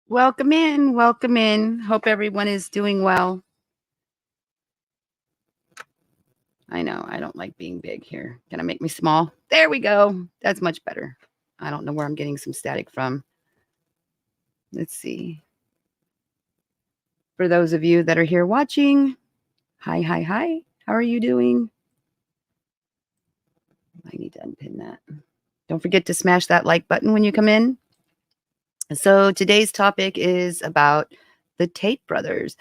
Welcome in. Welcome in. Hope everyone is doing well. I know I don't like being big here. Can I make me small? There we go. That's much better. I don't know where I'm getting some static from. Let's see. For those of you that are here watching, hi, hi, hi. How are you doing? I need to unpin that. Don't forget to smash that like button when you come in. So today's topic is about the Tate brothers,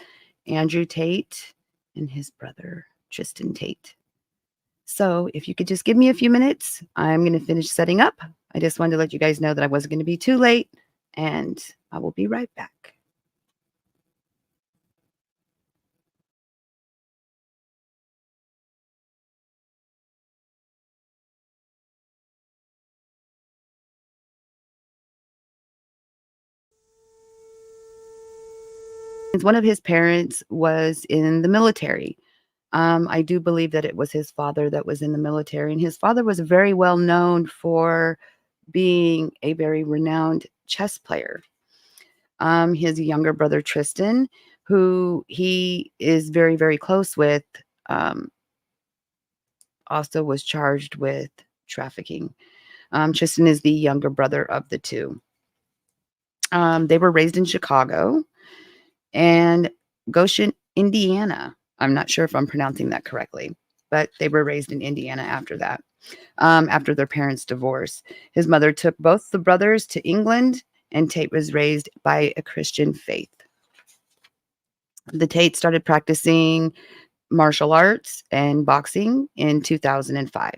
Andrew Tate and his brother, Tristan Tate. So if you could just give me a few minutes, I'm going to finish setting up. I just wanted to let you guys know that I wasn't going to be too late, and I will be right back. One of his parents was in the military. I do believe that it was his father that was in the military, and his father was very well known for being a very renowned chess player. His younger brother, Tristan, who he is very, very close with, also was charged with trafficking. Tristan is the younger brother of the two. They were raised in Chicago and Goshen, Indiana. I'm not sure if I'm pronouncing that correctly, but they were raised in Indiana after that, after their parents' divorce. His mother took both the brothers to England, and Tate was raised by a Christian faith. The Tate started practicing martial arts and boxing in 2005.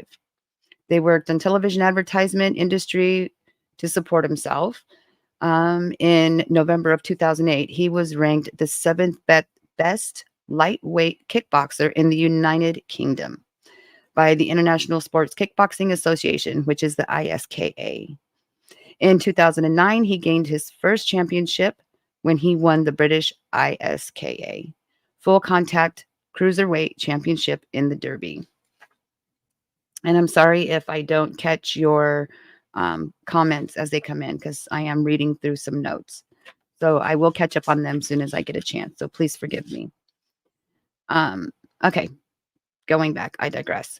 They worked in television advertisement industry to support himself. In November of 2008, he was ranked the seventh best lightweight kickboxer in the United Kingdom by the International Sports Kickboxing Association, which is the ISKA. In 2009, he gained his first championship when he won the British ISKA full contact cruiserweight championship in the Derby. And I'm sorry if I don't catch your comments as they come in, because I am reading through some notes. So I will catch up on them as soon as I get a chance. So please forgive me. Okay, going back, I digress.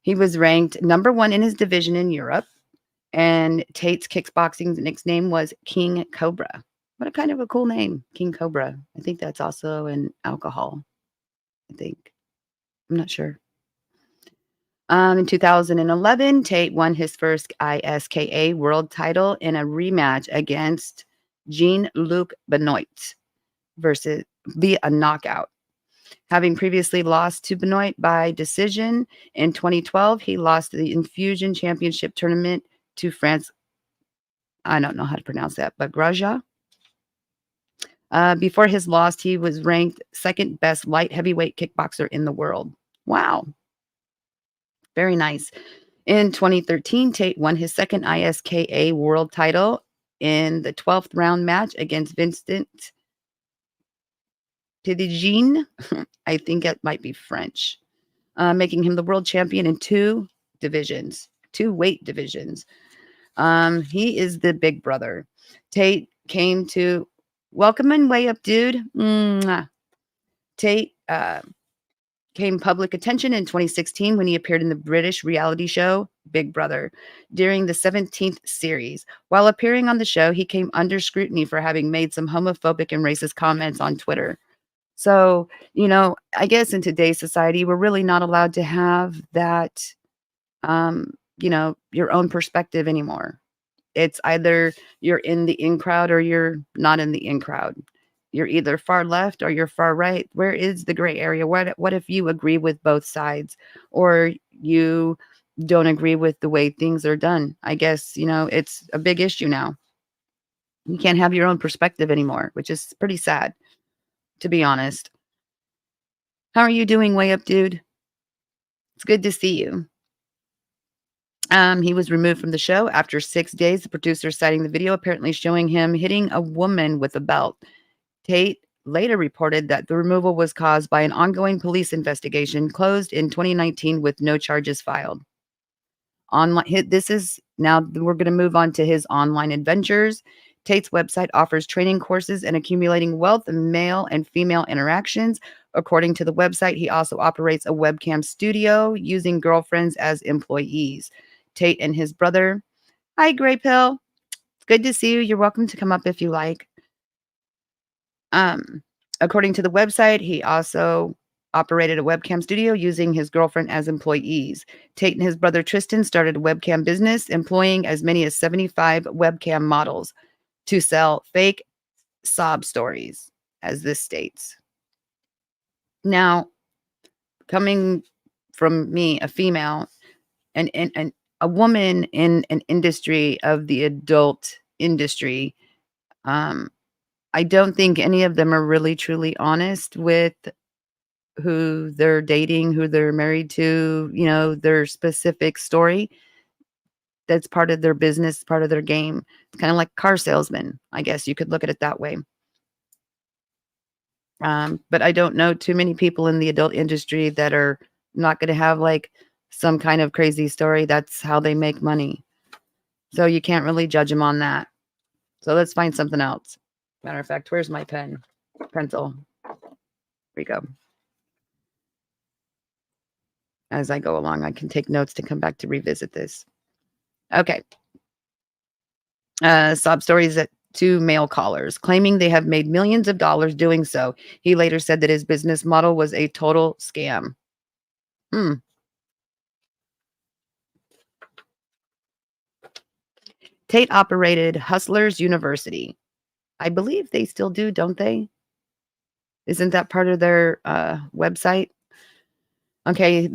He was ranked number 1 in his division in Europe, and Tate's kickboxing nickname was King Cobra. What a kind of a cool name, King Cobra. I think that's also an alcohol. I think. I'm not sure. In 2011, Tate won his first ISKA world title in a rematch against Jean-Luc Benoit versus via a knockout. Having previously lost to Benoit by decision in 2012, he lost the Infusion Championship tournament to France. I don't know how to pronounce that, but Graja. Before his loss, he was ranked second best light heavyweight kickboxer in the world. Wow. Very nice. In 2013, Tate won his second ISKA world title in the 12th round match against Vincent Tidigine. I think it might be French, making him the world champion in two weight divisions. He is the big brother. Tate came to welcome and way up, dude. Mwah. Tate came public attention in 2016 when he appeared in the British reality show Big Brother during the 17th series. While appearing on the show, he came under scrutiny for having made some homophobic and racist comments on Twitter. So, I guess in today's society, we're really not allowed to have that, your own perspective anymore. It's either you're in the in crowd or you're not in the in crowd. You're either far left or you're far right. Where is the gray area? What if you agree with both sides or you don't agree with the way things are done? I guess, it's a big issue now. You can't have your own perspective anymore, which is pretty sad, to be honest. How are you doing, way up, dude? It's good to see you. He was removed from the show after 6 days. The producer citing the video apparently showing him hitting a woman with a belt. Tate later reported that the removal was caused by an ongoing police investigation closed in 2019 with no charges filed. This is now we're going to move on to his online adventures. Tate's website offers training courses and accumulating wealth in male and female interactions. According to the website, he also operates a webcam studio using girlfriends as employees. Tate and his brother. Hi, Gray Pill. It's good to see you. You're welcome to come up if you like. Um, According to the website, he also operated a webcam studio using his girlfriend as employees. Tate and his brother Tristan started a webcam business, employing as many as 75 webcam models to sell fake sob stories, as this states. Now, coming from me, a female, and a woman in an industry of the adult industry, um, I don't think any of them are really truly honest with who they're dating, who they're married to, their specific story. That's part of their business, part of their game. It's kind of like car salesmen, I guess you could look at it that way. But I don't know too many people in the adult industry that are not going to have like some kind of crazy story. That's how they make money. So you can't really judge them on that. So let's find something else. Matter of fact, where's my pencil? Here we go. As I go along, I can take notes to come back to revisit this. Okay. Sob stories that two male callers claiming they have made millions of dollars doing so. He later said that his business model was a total scam. Tate operated Hustlers University. I believe they still do, don't they? Isn't that part of their website? Okay,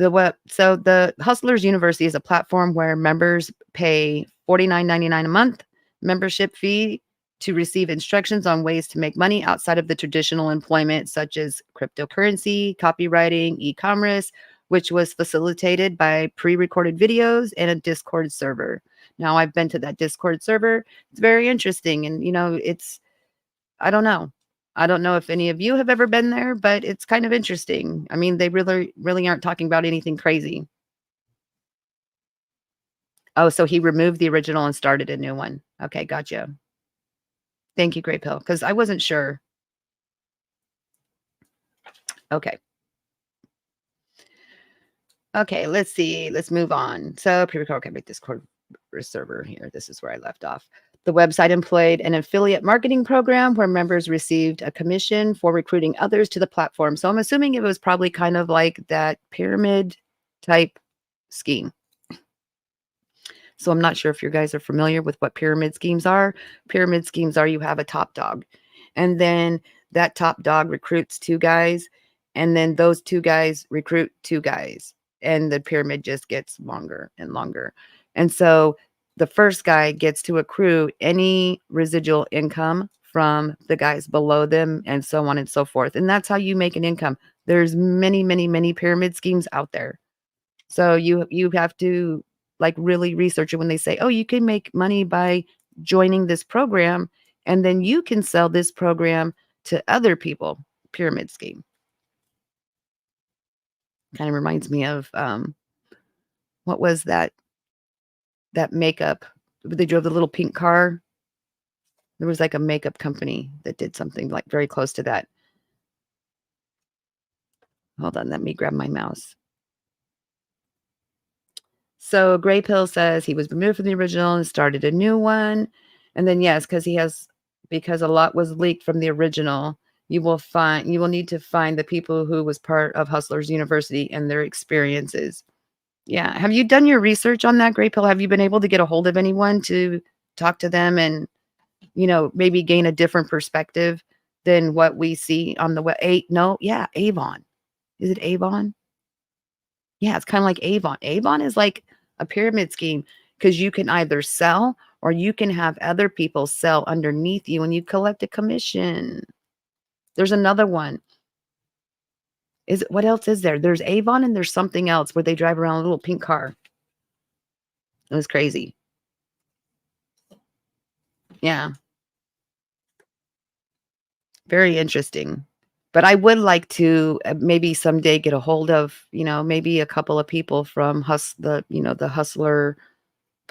so the Hustlers University is a platform where members pay $49.99 a month membership fee to receive instructions on ways to make money outside of the traditional employment, such as cryptocurrency, copywriting, e-commerce, which was facilitated by pre-recorded videos and a Discord server. Now, I've been to that Discord server. It's very interesting, and I don't know. I don't know if any of you have ever been there, but it's kind of interesting. I mean, they really, really aren't talking about anything crazy. Oh, so he removed the original and started a new one. Okay, gotcha. Thank you, Great Pill, because I wasn't sure. Okay. Okay, let's see. Let's move on. So pre-record, okay, Discord server here. This is where I left off. The website employed an affiliate marketing program where members received a commission for recruiting others to the platform. So I'm assuming it was probably kind of like that pyramid type scheme. So I'm not sure if you guys are familiar with what pyramid schemes are. Pyramid schemes are you have a top dog, and then that top dog recruits two guys, and then those two guys recruit two guys, and the pyramid just gets longer and longer. And so the first guy gets to accrue any residual income from the guys below them, and so on and so forth. And that's how you make an income. There's many, many, many pyramid schemes out there. So you have to like really research it when they say, oh, you can make money by joining this program, and then you can sell this program to other people. Pyramid scheme. Kind of reminds me of what was that makeup? They drove the little pink car. There was like a makeup company that did something like very close to that. Hold on, let me grab my mouse. So Gray Pill says he was removed from the original and started a new one. And then yes, because a lot was leaked from the original, you will need to find the people who was part of Hustlers University and their experiences. Yeah. Have you done your research on that, Gray Pill? Have you been able to get a hold of anyone to talk to them and, maybe gain a different perspective than what we see on the web? Avon. Is it Avon? Yeah, it's kind of like Avon. Avon is like a pyramid scheme because you can either sell or you can have other people sell underneath you and you collect a commission. There's another one. What else is there? There's Avon and there's something else where they drive around a little pink car. It was crazy. Yeah. Very interesting. But I would like to maybe someday get a hold of, maybe a couple of people from the Hustler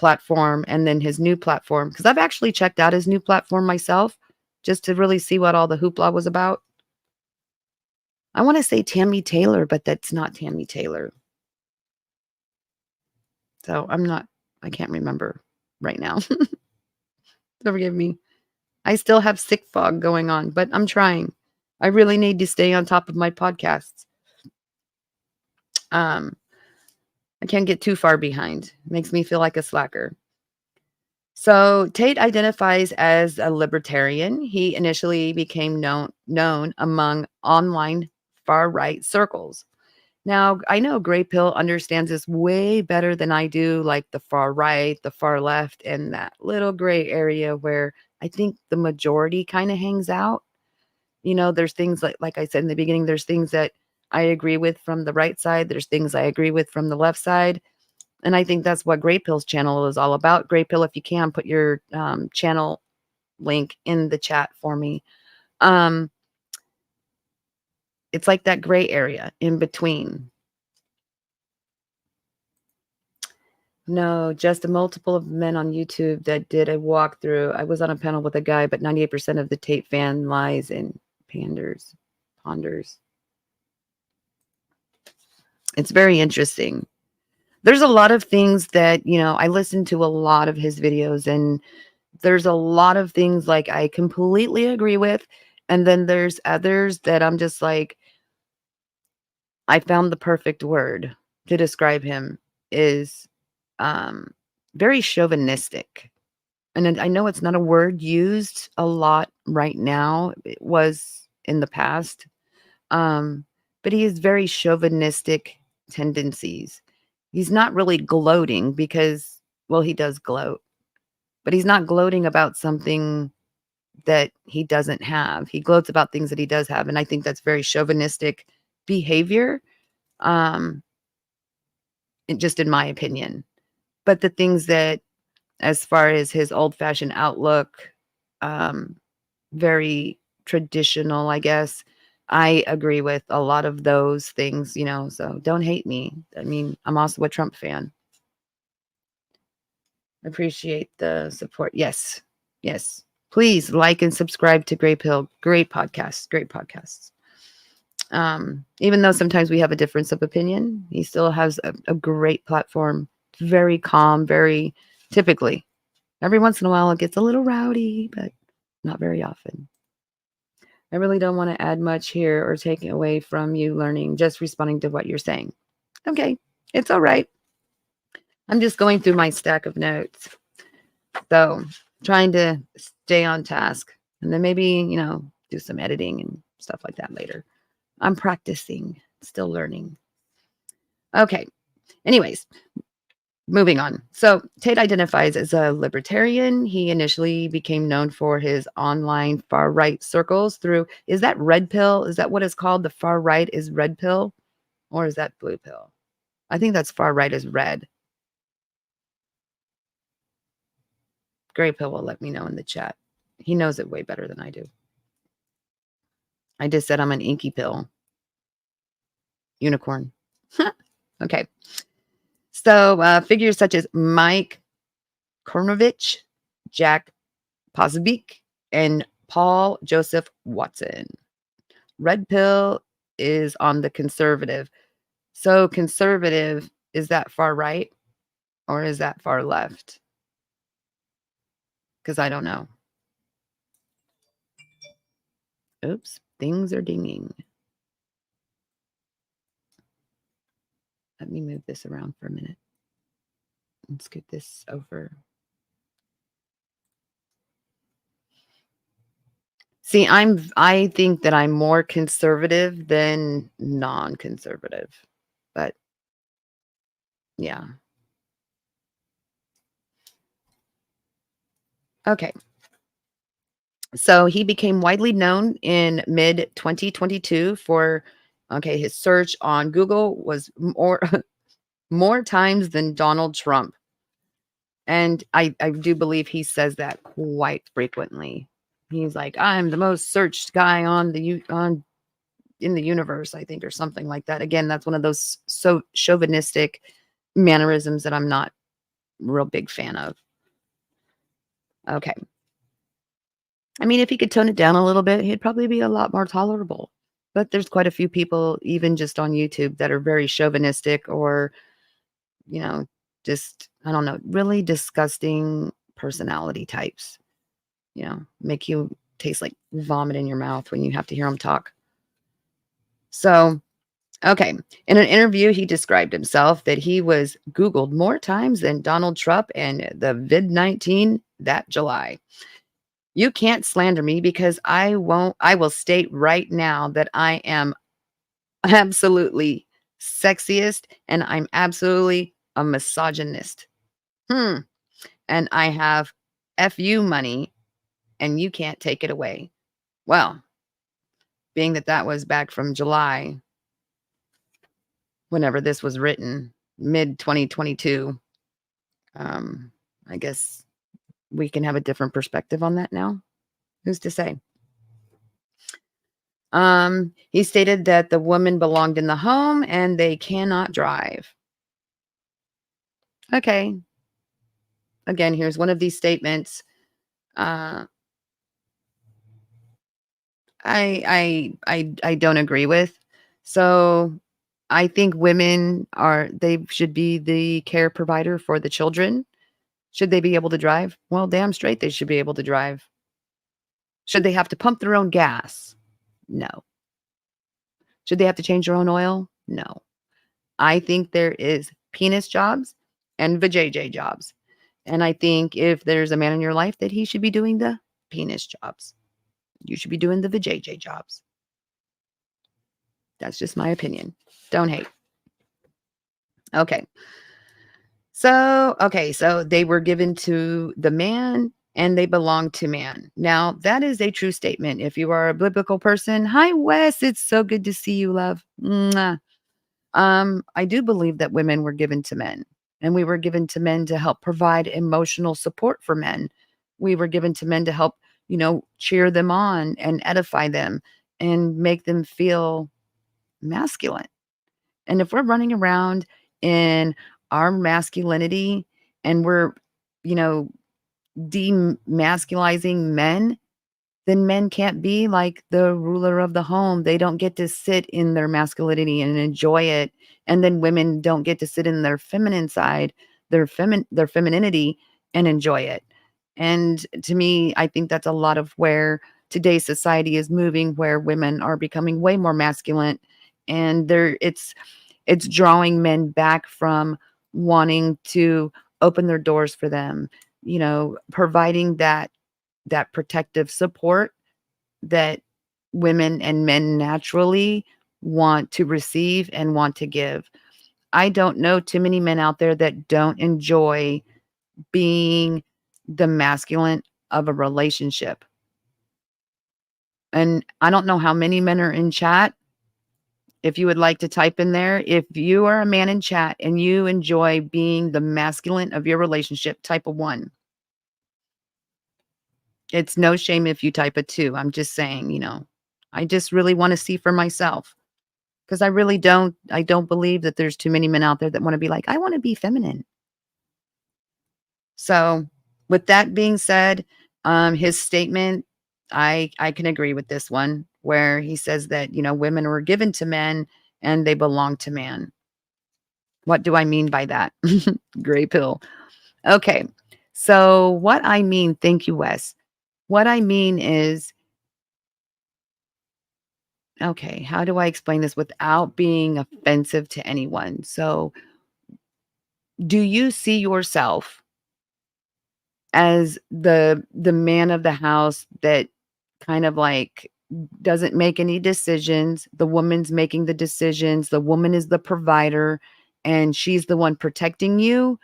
platform and then his new platform, because I've actually checked out his new platform myself just to really see what all the hoopla was about. I want to say Tammy Taylor, but that's not Tammy Taylor. So I can't remember right now. Forgive me. I still have sick fog going on, but I'm trying. I really need to stay on top of my podcasts. I can't get too far behind. Makes me feel like a slacker. So Tate identifies as a libertarian. He initially became known among online far right circles. Now, I know Gray Pill understands this way better than I do, like the far right, the far left, and that little gray area where I think the majority kind of hangs out. There's things like I said in the beginning, there's things that I agree with from the right side. There's things I agree with from the left side. And I think that's what Gray Pill's channel is all about. Gray Pill, if you can, put your channel link in the chat for me. It's like that gray area in between. No, just a multiple of men on YouTube that did a walkthrough. I was on a panel with a guy, but 98% of the Tate fan lies in ponders. It's very interesting. There's a lot of things that, I listen to a lot of his videos, and there's a lot of things like I completely agree with. And then there's others that I'm just like, I found the perfect word to describe him is very chauvinistic. And then I know it's not a word used a lot right now. It was in the past. But he has very chauvinistic tendencies. He's not really gloating because, well, he does gloat, but he's not gloating about something that he doesn't have. He gloats about things that he does have. And I think that's very chauvinistic behavior, just in my opinion. But the things that, as far as his old-fashioned outlook, very traditional, I guess, I agree with a lot of those things, so don't hate me. I mean, I'm also a Trump fan. Appreciate the support. Yes. Yes. Please like and subscribe to Gray Pill. Great podcasts. Great podcasts. Even though sometimes we have a difference of opinion, he still has a great platform. Very calm, very typically. Every once in a while, it gets a little rowdy, but not very often. I really don't want to add much here or take away from you learning, just responding to what you're saying. Okay, it's all right. I'm just going through my stack of notes. So trying to stay on task, and then maybe, do some editing and stuff like that later. I'm practicing, still learning. Okay. Anyways, moving on. So Tate identifies as a libertarian. He initially became known for his online far right circles through, is that red pill? Is that what it's called? The far right is red pill? Or is that blue pill? I think that's far right is red. Gray pill will let me know in the chat. He knows it way better than I do. I just said I'm an inky pill. Unicorn. Okay. So figures such as Mike Kornovich, Jack Posobiec, and Paul Joseph Watson. Red pill is on the conservative. So conservative, is that far right or is that far left? Because I don't know. Oops, things are dinging. Let me move this around for a minute. Let's get this over. See, I think that I'm more conservative than non-conservative. But yeah. Okay. So he became widely known in mid 2022 for his search on Google was more times than Donald Trump. And I do believe he says that quite frequently. He's like, I'm the most searched guy in the universe, I think, or something like that. Again, that's one of those so chauvinistic mannerisms that I'm not real big fan of. Okay. I mean, if he could tone it down a little bit, he'd probably be a lot more tolerable. But there's quite a few people, even just on YouTube, that are very chauvinistic or, you know, just, I don't know, really disgusting personality types, make you taste like vomit in your mouth when you have to hear them talk. So, okay. In an interview, he described himself that he was Googled more times than Donald Trump and the vid-19 that July. You can't slander me because I won't. I will state right now that I am absolutely sexiest and I'm absolutely a misogynist. Hmm. And I have FU money and you can't take it away. Well, being that that was back from July, whenever this was written, mid 2022, um, I guess we can have a different perspective on that now. Who's to say? He stated that the woman belonged in the home and they cannot drive. Okay. Again, here's one of these statements. Uh, I don't agree with. So I think they should be the care provider for the children. Should they be able to drive? Well, damn straight they should be able to drive. Should they have to pump their own gas? No. Should they have to change their own oil? No. I think there is penis jobs and vajayjay jobs. And I think if there's a man in your life that he should be doing the penis jobs. You should be doing the vajayjay jobs. That's just my opinion. Don't hate. Okay. So they were given to the man and they belong to man. Now, that is a true statement. If you are a biblical person, hi, Wes. It's so good to see you, love. Mwah. I do believe that women were given to men, and we were given to men to help provide emotional support for men. We were given to men to help, cheer them on and edify them and make them feel masculine. And if we're running around in our masculinity and we're, you know, demasculizing men, then men can't be like the ruler of the home. They don't get to sit in their masculinity and enjoy it. And then women don't get to sit in their feminine side, their femininity and enjoy it. And to me, I think that's a lot of where today's society is moving, where women are becoming way more masculine and it's drawing men back from wanting to open their doors for them, providing that protective support that women and men naturally want to receive and want to give. I don't know too many men out there that don't enjoy being the masculine of a relationship. And I don't know how many men are in chat. If you would like to type in there, if you are a man in chat and you enjoy being the masculine of your relationship, type a 1. It's no shame if you type a 2. I'm just saying, I just really want to see for myself because I don't believe that there's too many men out there that want to be like, I want to be feminine. So with that being said, his statement, I can agree with this one where he says that, women were given to men and they belong to man. What do I mean by that? Gray pill. Okay. So what I mean, thank you, Wes. What I mean is, okay, how do I explain this without being offensive to anyone? So do you see yourself as the man of the house that kind of like doesn't make any decisions? The woman's making the decisions. The woman is the provider and she's the one protecting you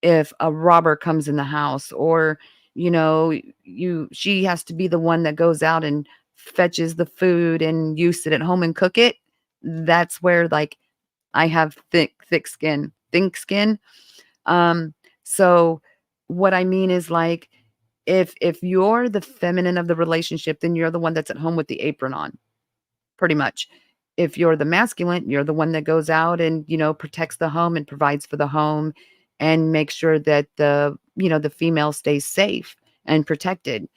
if a robber comes in the house, or she has to be the one that goes out and fetches the food and you sit at home and cook it. That's where like I have thick skin, think skin. So what I mean is like if you're the feminine of the relationship, then you're the one that's at home with the apron on, pretty much. If you're the masculine, you're the one that goes out and, protects the home and provides for the home and make sure that the female stays safe and protected.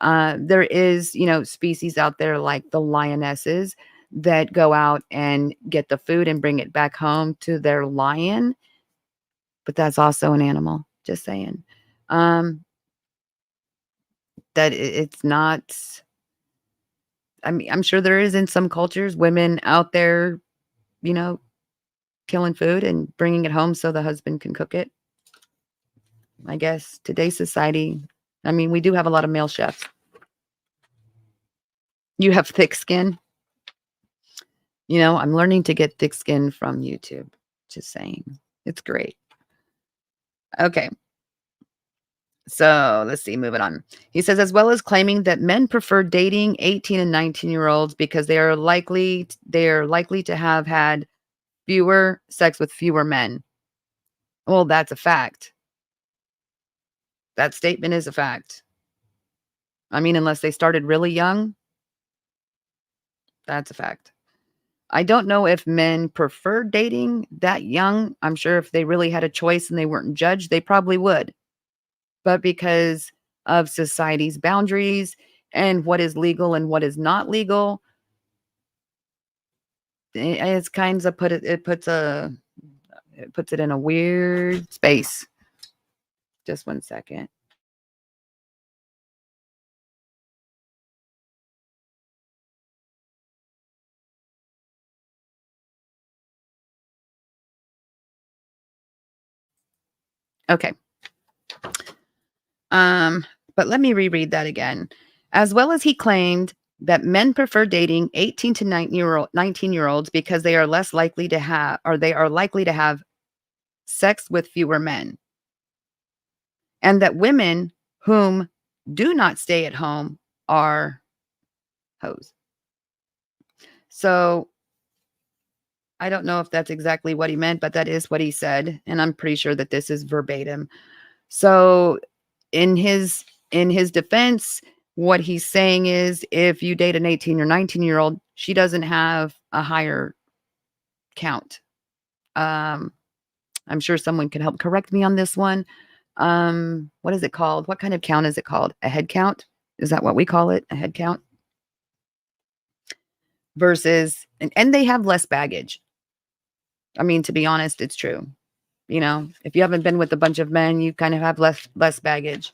There is, species out there like the lionesses that go out and get the food and bring it back home to their lion, but that's also an animal, just saying. Um, that it's not. I mean, I'm sure there is in some cultures women out there, you know, killing food and bringing it home so the husband can cook it. I guess today's society, I mean, we do have a lot of male chefs. You have thick skin. I'm learning to get thick skin from YouTube. Just saying. It's great. Okay. So let's see, moving on. He says, as well as claiming that men prefer dating 18 and 19-year-olds because they are likely to have had fewer sex with fewer men. Well, that's a fact. That statement is a fact. I mean, unless they started really young, that's a fact. I don't know if men prefer dating that young. I'm sure if they really had a choice and they weren't judged, they probably would. But because of society's boundaries and what is legal and what is not legal, it's kind of it puts it in a weird space. Just one second. Okay. Um, but let me reread that again. As well as he claimed that men prefer dating 18 to 19-year-olds because they are likely to have sex with fewer men. And that women whom do not stay at home are hoes. So I don't know if that's exactly what he meant, but that is what he said. And I'm pretty sure that this is verbatim. So in his defense, what he's saying is if you date an 18 or 19-year-old, she doesn't have a higher count. Um, I'm sure someone can help correct me on this one. What is it called? What kind of count is it called? A head count? Is that what we call it? A head count? Versus and they have less baggage. I mean, to be honest, it's true. If you haven't been with a bunch of men, you kind of have less baggage.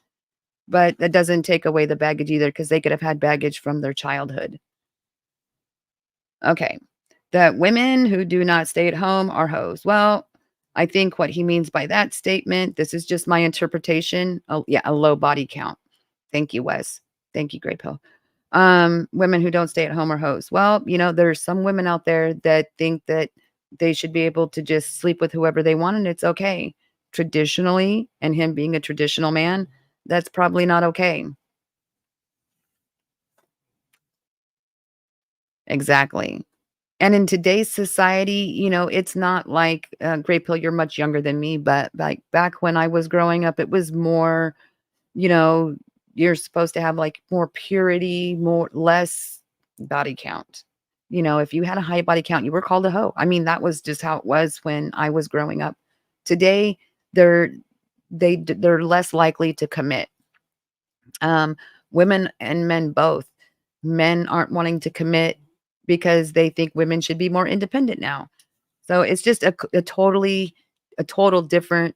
But that doesn't take away the baggage either because they could have had baggage from their childhood. Okay. That women who do not stay at home are hoes. Well, I think what he means by that statement, this is just my interpretation. Oh, yeah, a low body count. Thank you, Wes. Thank you, Grey Pill. Women who don't stay at home are hoes. Well, there's some women out there that think that they should be able to just sleep with whoever they want and it's okay. Traditionally, and him being a traditional man, that's probably not okay. Exactly. And in today's society, it's not like, Grey Pill, you're much younger than me, but like back when I was growing up, it was more, you know, you're supposed to have like more purity, less body count. If you had a high body count, you were called a hoe. I mean, that was just how it was when I was growing up. Today, they're they're less likely to commit. Um, Women and men both. Men aren't wanting to commit because they think women should be more independent now. So it's just a total different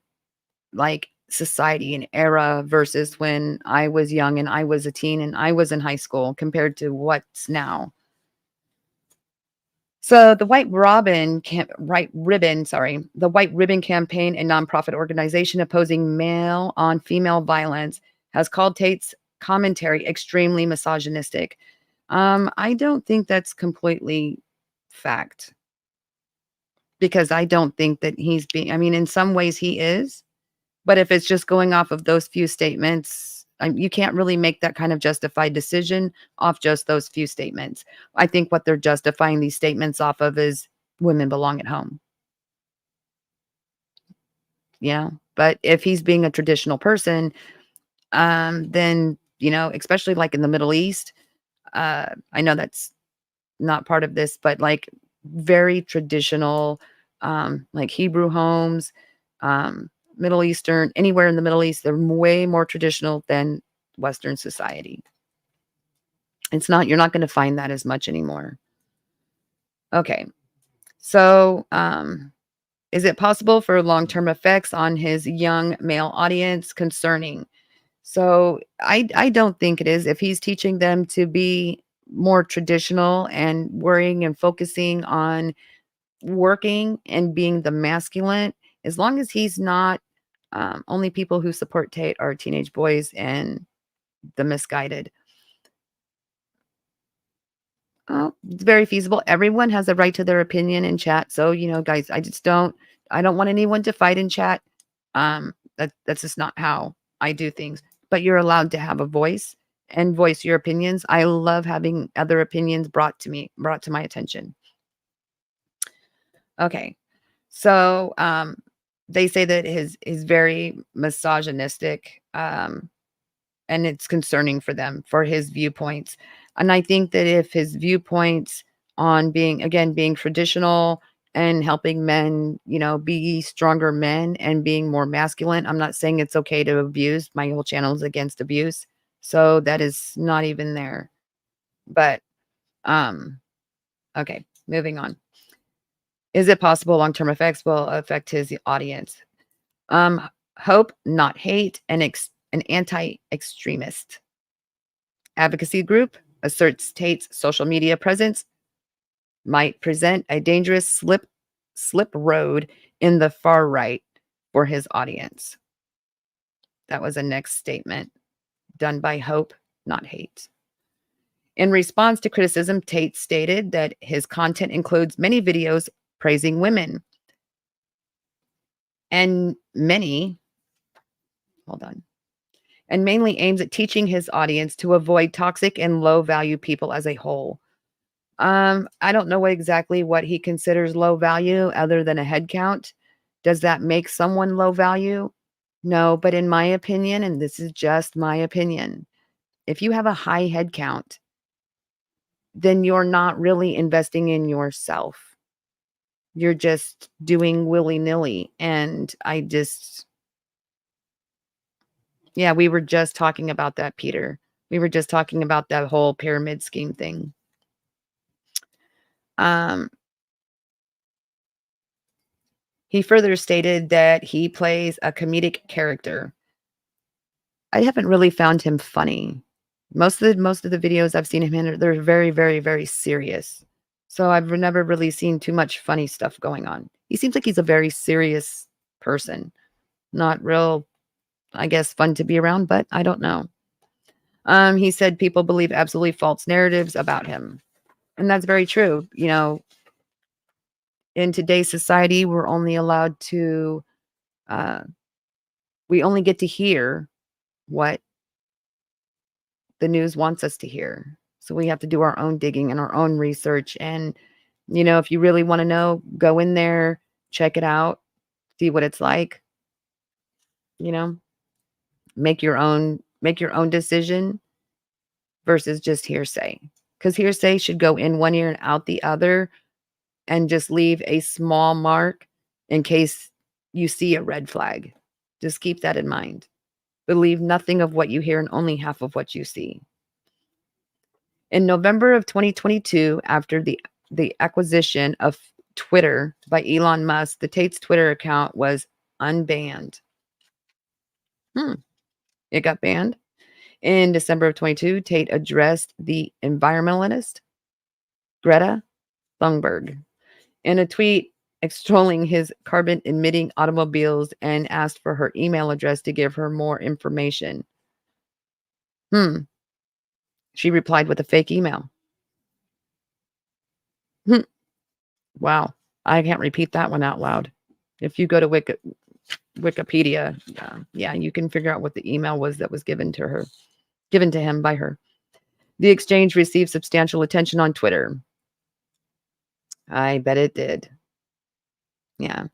like society and era versus when I was young and I was a teen and I was in high school compared to what's now. So the White Ribbon Campaign, a nonprofit organization opposing male on female violence, has called Tate's commentary extremely misogynistic. I don't think that's completely fact because I don't think that I mean, in some ways he is, but if it's just going off of those few statements, you can't really make that kind of justified decision off just those few statements. I think what they're justifying these statements off of is women belong at home. Yeah. But if he's being a traditional person, then, especially like in the Middle East, I know that's not part of this, but like very traditional, like Hebrew homes, Middle Eastern, anywhere in the Middle East, they're way more traditional than Western society. You're not going to find that as much anymore. Okay. So, is it possible for long-term effects on his young male audience? Concerning. So I don't think it is. If he's teaching them to be more traditional and worrying and focusing on working and being the masculine, as long as he's not, only people who support Tate are teenage boys and the misguided. Oh, it's very feasible. Everyone has a right to their opinion in chat. So, guys, I don't want anyone to fight in chat. That's just not how I do things. But you're allowed to have a voice and voice your opinions. I love having other opinions brought to my attention. Okay. So, they say that his is very misogynistic. And it's concerning for them, for his viewpoints. And I think that if his viewpoints on being traditional and helping men, be stronger men and being more masculine, I'm not saying it's okay to abuse. My whole channel is against abuse. So that is not even there. But, um, okay, moving on. Is it possible long-term effects will affect his audience? Hope, not hate, an anti-extremist advocacy group asserts Tate's social media presence might present a dangerous slip road in the far right for his audience. That was a next statement done by Hope, not hate. In response to criticism, Tate stated that his content includes many videos praising women and mainly aims at teaching his audience to avoid toxic and low value people as a whole. I don't know exactly what he considers low value other than a head count. Does that make someone low value? No, but in my opinion, and this is just my opinion, if you have a high head count, then you're not really investing in yourself. You're just doing willy-nilly. And yeah, we were just talking about that, Peter. We were just talking about that whole pyramid scheme thing. He further stated that he plays a comedic character. I haven't really found him funny. Most of the videos I've seen him in, they're very, very, very serious. So I've never really seen too much funny stuff going on. He seems like he's a very serious person. Not real, I guess, fun to be around, but I don't know. He said people believe absolutely false narratives about him. And that's very true. In today's society, we're only allowed to, we only get to hear what the news wants us to hear. So we have to do our own digging and our own research. And, if you really want to know, go in there, check it out, see what it's like, make your own decision versus just hearsay. Because hearsay should go in one ear and out the other and just leave a small mark in case you see a red flag. Just keep that in mind. Believe nothing of what you hear and only half of what you see. In November of 2022, after the acquisition of Twitter by Elon Musk, the Tate's Twitter account was unbanned. It got banned. In December of 22, Tate addressed the environmentalist Greta Thunberg in a tweet extolling his carbon-emitting automobiles and asked for her email address to give her more information. She replied with a fake email. Wow. I can't repeat that one out loud. If you go to Wikipedia, yeah, you can figure out what the email was that was given to him by her. The exchange received substantial attention on Twitter. I bet it did. Yeah.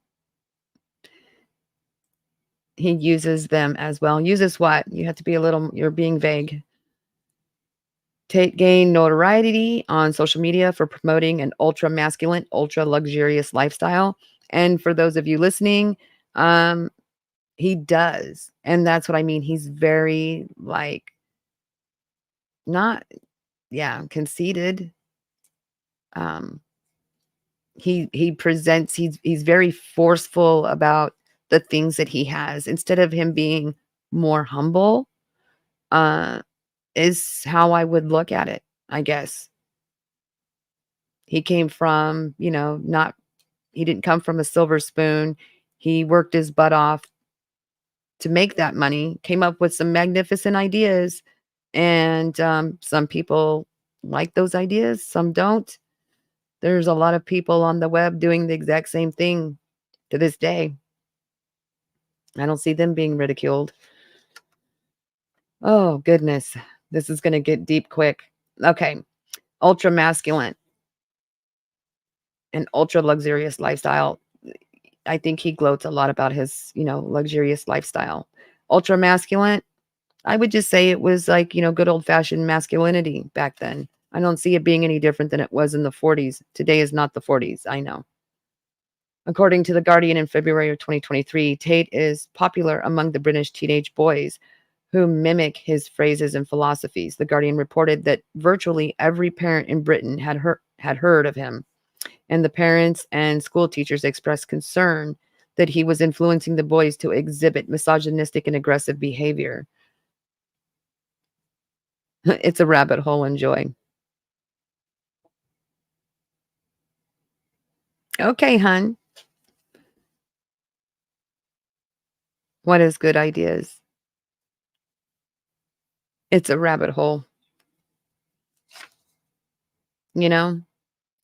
He uses them as well. Uses what? You have to be you're being vague. Tate gained notoriety on social media for promoting an ultra masculine, ultra luxurious lifestyle. And for those of you listening, He does, and that's what I mean. He's very, like, not yeah, conceited. Um, he presents he's very forceful about the things that he has instead of him being more humble, uh, is how I would look at it, I guess. He came from, not he didn't come from a silver spoon. He worked his butt off to make that money, came up with some magnificent ideas, and, some people like those ideas, some don't. There's a lot of people on the web doing the exact same thing to this day. I don't see them being ridiculed. Oh, goodness. This is gonna get deep quick. Okay. Ultra masculine and ultra luxurious lifestyle. I think he gloats a lot about his, luxurious lifestyle. Ultra masculine, I would just say it was like, good old fashioned masculinity back then. I don't see it being any different than it was in the 40s. Today is not the 40s, I know. According to The Guardian in February of 2023, Tate is popular among the British teenage boys who mimic his phrases and philosophies. The Guardian reported that virtually every parent in Britain had heard of him, and the parents and school teachers expressed concern that he was influencing the boys to exhibit misogynistic and aggressive behavior. It's a rabbit hole, enjoy. Okay, hun. What is good ideas? It's a rabbit hole, you know?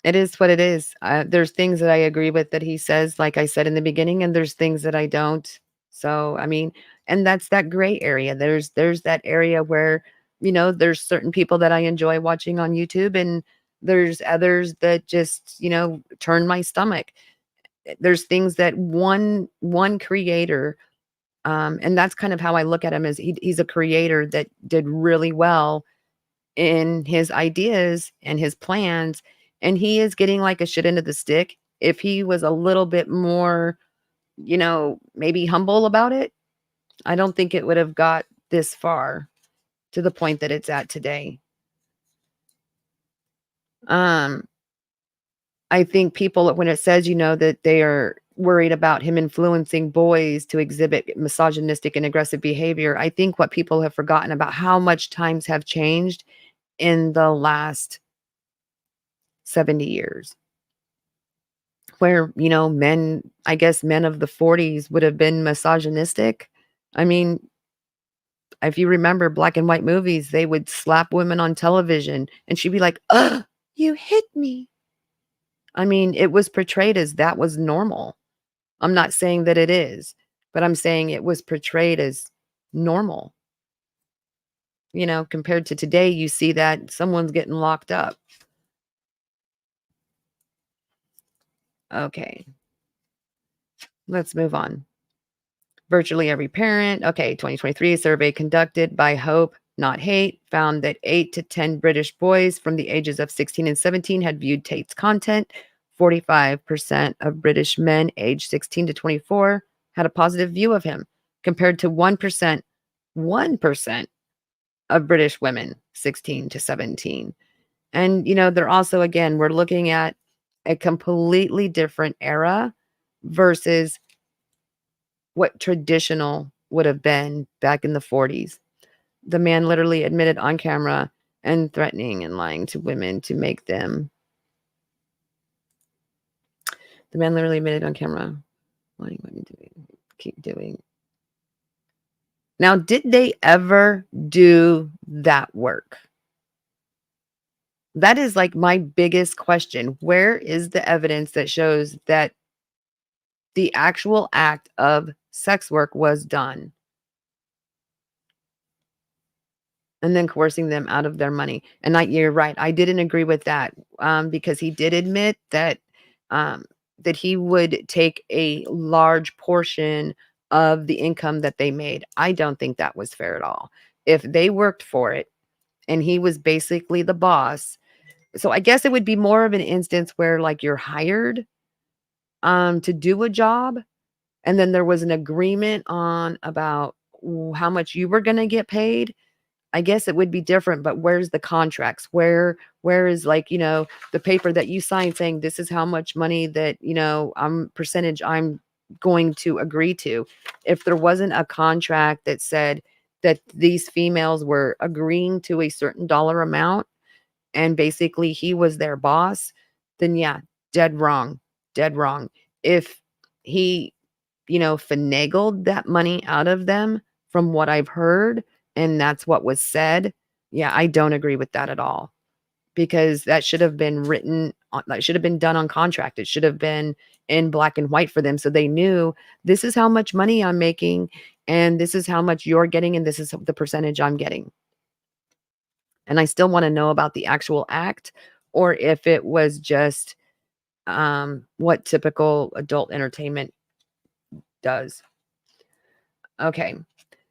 It is what it is. There's things that I agree with that he says, like I said in the beginning, and there's things that I don't. So, I mean, and that's that gray area. There's that area where, there's certain people that I enjoy watching on YouTube, and there's others that just, turn my stomach. There's things that one creator, and that's kind of how I look at him, as he's a creator that did really well in his ideas and his plans, and he is getting like a shit end of the stick. If he was a little bit more, maybe humble about it, I don't think it would have got this far to the point that it's at today. Um, I think people, when it says, that they are worried about him influencing boys to exhibit misogynistic and aggressive behavior, I think what people have forgotten about how much times have changed in the last 70 years. Where, men, I guess men of the 40s would have been misogynistic. I mean, if you remember black and white movies, they would slap women on television and she'd be like, "Ugh, you hit me." I mean, it was portrayed as that was normal. I'm not saying that it is, but I'm saying it was portrayed as normal. Compared to today, you see that someone's getting locked up. Okay, let's move on. Virtually every parent. Okay, 2023 survey conducted by Hope Not Hate found that 8 to 10 British boys from the ages of 16 and 17 had viewed Tate's content. 45% of British men aged 16 to 24 had a positive view of him, compared to 1% of British women 16 to 17. And, they're also, again, we're looking at a completely different era versus what traditional would have been back in the 40s. The man literally admitted on camera and threatening and lying to women to make them. The man literally admitted on camera, lying, what are you doing? Keep doing. Now, did they ever do that work? That is like my biggest question. Where is the evidence that shows that the actual act of sex work was done? And then coercing them out of their money. And you're right, I didn't agree with that, because he did admit um, that he would take a large portion of the income that they made. I don't think that was fair at all. If they worked for it and he was basically the boss, so I guess it would be more of an instance where like you're hired to do a job, and then there was an agreement on about how much you were going to get paid, I guess it would be different, but where's the contracts? Where is, like, the paper that you signed saying this is how much money that, I'm percentage I'm going to agree to. If there wasn't a contract that said that these females were agreeing to a certain dollar amount and basically he was their boss, then yeah, dead wrong. Dead wrong. If he, finagled that money out of them from what I've heard, and that's what was said, yeah, I don't agree with that at all. Because that should have been that should have been done on contract. It should have been in black and white for them so they knew this is how much money I'm making and this is how much you're getting and this is the percentage I'm getting. And I still want to know about the actual act or if it was just what typical adult entertainment does. Okay.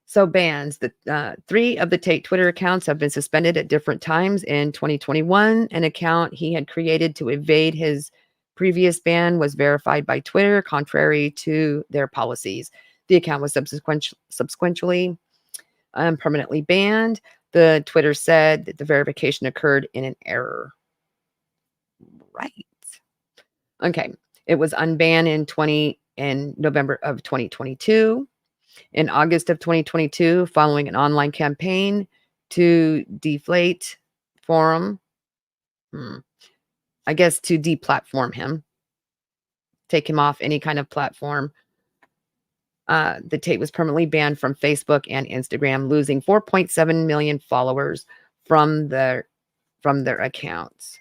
So bans. The 3 of the Tate Twitter accounts have been suspended at different times. In 2021, an account he had created to evade his previous ban was verified by Twitter, contrary to their policies. The account was subsequently permanently banned. The Twitter said that the verification occurred in an error. Right. Okay. It was unbanned in November of 2022. In August of 2022, following an online campaign to deflate forum, I guess to deplatform him, take him off any kind of platform. The Tate was permanently banned from Facebook and Instagram, losing 4.7 million followers from their accounts.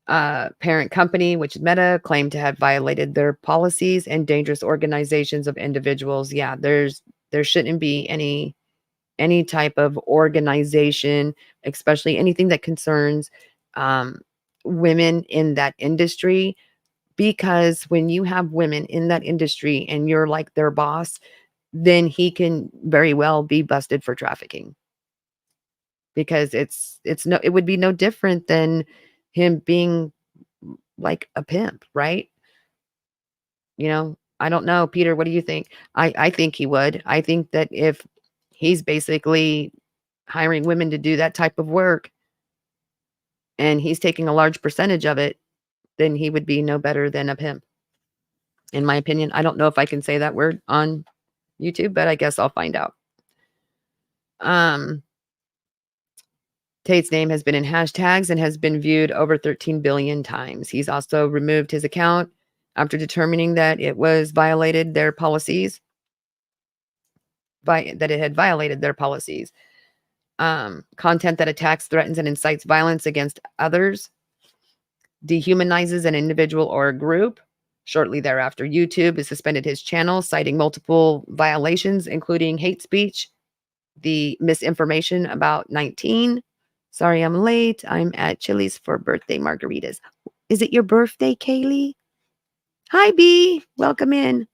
Parent company, which is Meta, claimed to have violated their policies and dangerous organizations of individuals. Yeah, there shouldn't be any type of organization, especially anything that concerns women in that industry, because when you have women in that industry and you're like their boss, then he can very well be busted for trafficking, because it would be no different than him being like a pimp, right? I don't know, Peter, what do you think? I think he would. I think that if he's basically hiring women to do that type of work and he's taking a large percentage of it, then he would be no better than a pimp, in my opinion. I don't know if I can say that word on YouTube, but I guess I'll find out. Tate's name has been in hashtags and has been viewed over 13 billion times. He's also removed his account after determining that it was violated their policies, that it had violated their policies. Content that attacks, threatens, and incites violence against others, dehumanizes an individual or a group. Shortly thereafter, YouTube has suspended his channel, citing multiple violations, including hate speech, the misinformation about 19. Sorry, I'm late. I'm at Chili's for birthday margaritas. Is it your birthday, Kaylee? Hi, B. Welcome in.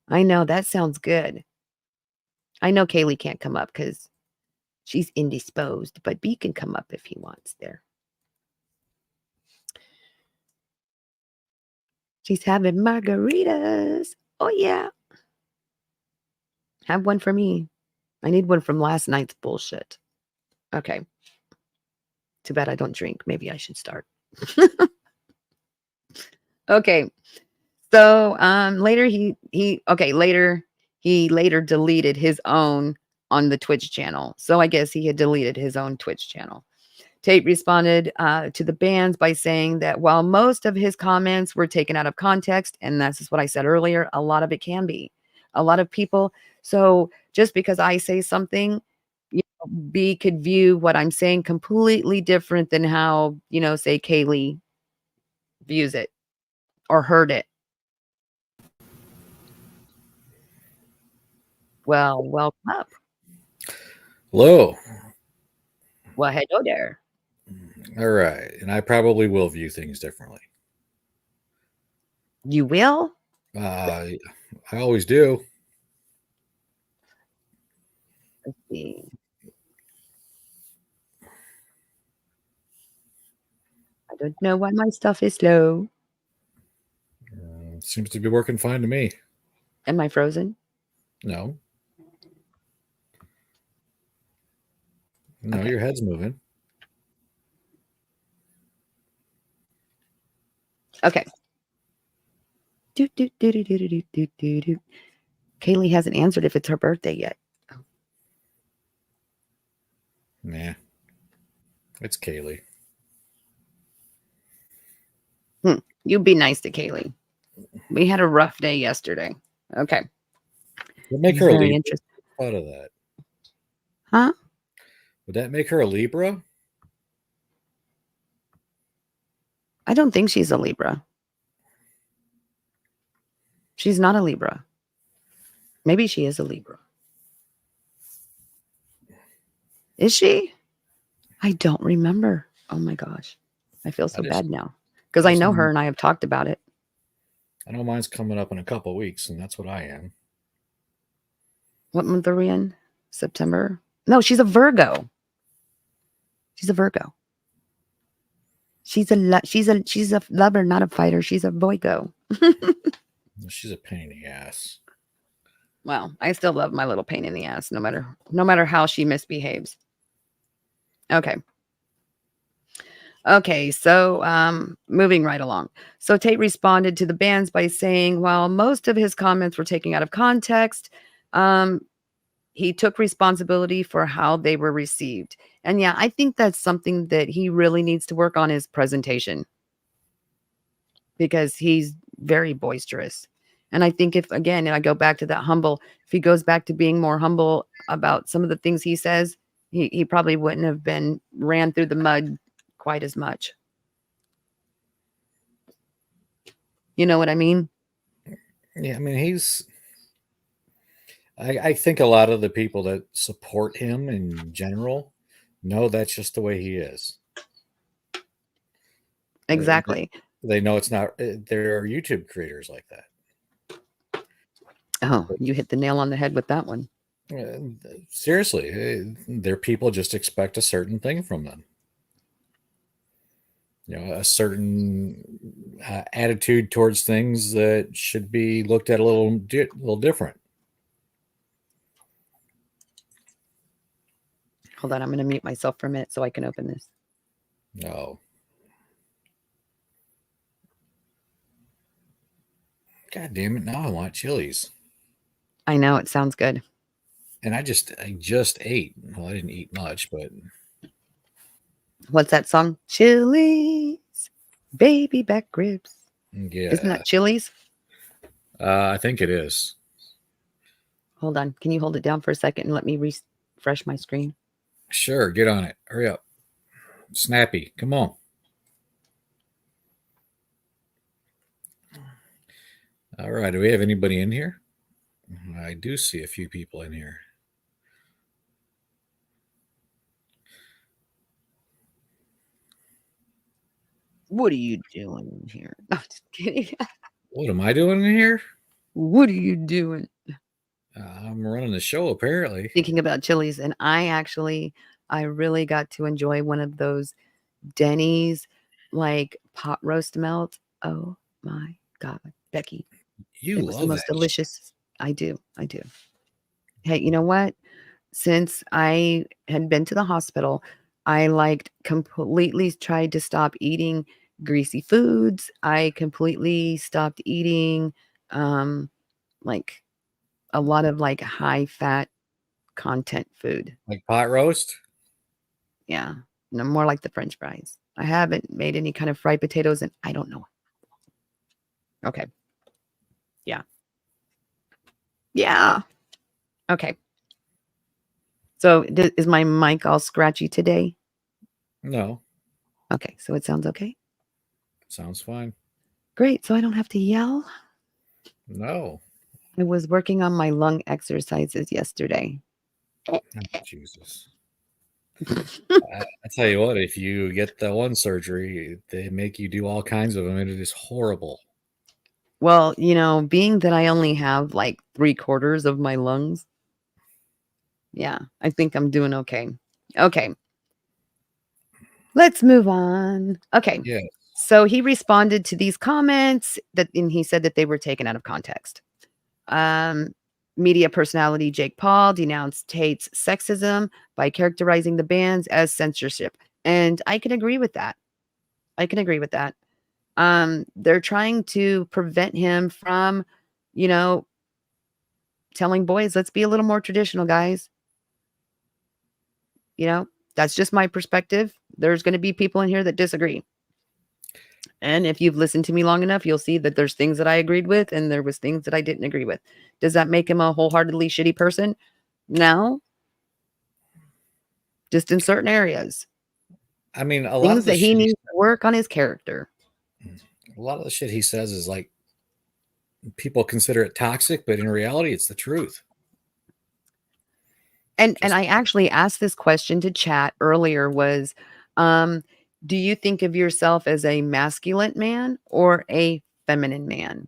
I know, that sounds good. I know Kaylee can't come up because she's indisposed, but B can come up if he wants there. She's having margaritas. Oh, yeah. Have one for me. I need one from last night's bullshit. Okay. Too bad I don't drink. Maybe I should start. Okay. So later he later deleted his own on the Twitch channel. So I guess he had deleted his own Twitch channel. Tate responded to the bans by saying that while most of his comments were taken out of context, and that's just what I said earlier, a lot of it can be. A lot of people. So just because I say something, B could view what I'm saying completely different than how, say Kaylee views it or heard it. Well, welcome up. Hello. Well, hello there. All right. And I probably will view things differently. You will? I always do. Let's see. I don't know why my stuff is slow. Seems to be working fine to me. Am I frozen? No. No, Okay. your head's moving. Okay. Do. Kaylee hasn't answered if it's her birthday yet. Nah. It's Kaylee. You be nice to Kaylee. We had a rough day yesterday. Okay. Would make This is her a very Libra. interesting. Thought of that. Huh? Would that make her a Libra? I don't think she's a Libra. She's not a Libra. Maybe she is a Libra. Is she? I don't remember. Oh my gosh. I feel so bad now because I know her and I have talked about it. I know mine's coming up in a couple of weeks, and that's what I am. What month are we in? September? No, she's a Virgo. She's a Virgo. She's a lover, not a fighter. She's a Voigo. She's a pain in the ass. Well, I still love my little pain in the ass, no matter how she misbehaves. Okay. Okay, so moving right along. So Tate responded to the bans by saying, while most of his comments were taken out of context, he took responsibility for how they were received. And yeah, I think that's something that he really needs to work on, his presentation, because he's very boisterous. And I think if, again, and I go back to that humble, if he goes back to being more humble about some of the things he says, he probably wouldn't have been ran through the mud quite as much. You know what I mean? Yeah, I mean, I think a lot of the people that support him in general know that's just the way he is. Exactly. They know it's not, there are YouTube creators like that. Oh, you hit the nail on the head with that one. Seriously, their people just expect a certain thing from them. A certain attitude towards things that should be looked at a little different. Hold on, I'm going to mute myself for a minute so I can open this. No. God damn it! Now I want chilies. I know, it sounds good. And I just ate. Well, I didn't eat much, but what's that song? Chilies, baby back ribs. Yeah, isn't that Chilies? I think it is. Hold on, can you hold it down for a second and let me refresh my screen? Sure, get on it. Hurry up. Snappy, come on. All right, do we have anybody in here? I do see a few people in here. What are you doing here? No, just kidding. What am I doing in here? What are you doing? I'm running the show, apparently. Thinking about Chilies, and I really got to enjoy one of those Denny's like pot roast melt. Oh my God, Becky. You It was the love most that. delicious. I do. Hey, you know what? Since I had been to the hospital, I completely tried to stop eating greasy foods. I completely stopped eating like a lot of like high fat content food. Like pot roast? Yeah. No, more like the French fries. I haven't made any kind of fried potatoes and I don't know. Okay. Yeah. Yeah. Okay. So is my mic all scratchy today? No. Okay. So it sounds okay. Sounds fine. Great. So I don't have to yell. No. I was working on my lung exercises yesterday. Oh, Jesus. I tell you what, if you get the one surgery, they make you do all kinds of them, and it is horrible. Well, being that I only have like 3/4 of my lungs, yeah, I think I'm doing okay. Okay. Let's move on. Okay. Yeah. So he responded to these comments and he said that they were taken out of context. Um, Media personality Jake Paul denounced Tate's sexism by characterizing the bands as censorship. And I can agree with that. I can agree with that. They're trying to prevent him from, you know, telling boys, let's be a little more traditional, guys. You know, that's just my perspective. There's going to be people in here that disagree. And if you've listened to me long enough, you'll see that there's things that I agreed with and there was things that I didn't agree with. Does that make him a wholeheartedly shitty person? No, just in certain areas. I mean, a lot Things of the that he shit needs to work on his character. a lot of the shit he says is like people consider it toxic, but in reality, it's the truth. And Just I actually asked this question to chat earlier was, um, do you think of yourself as a masculine man or a feminine man?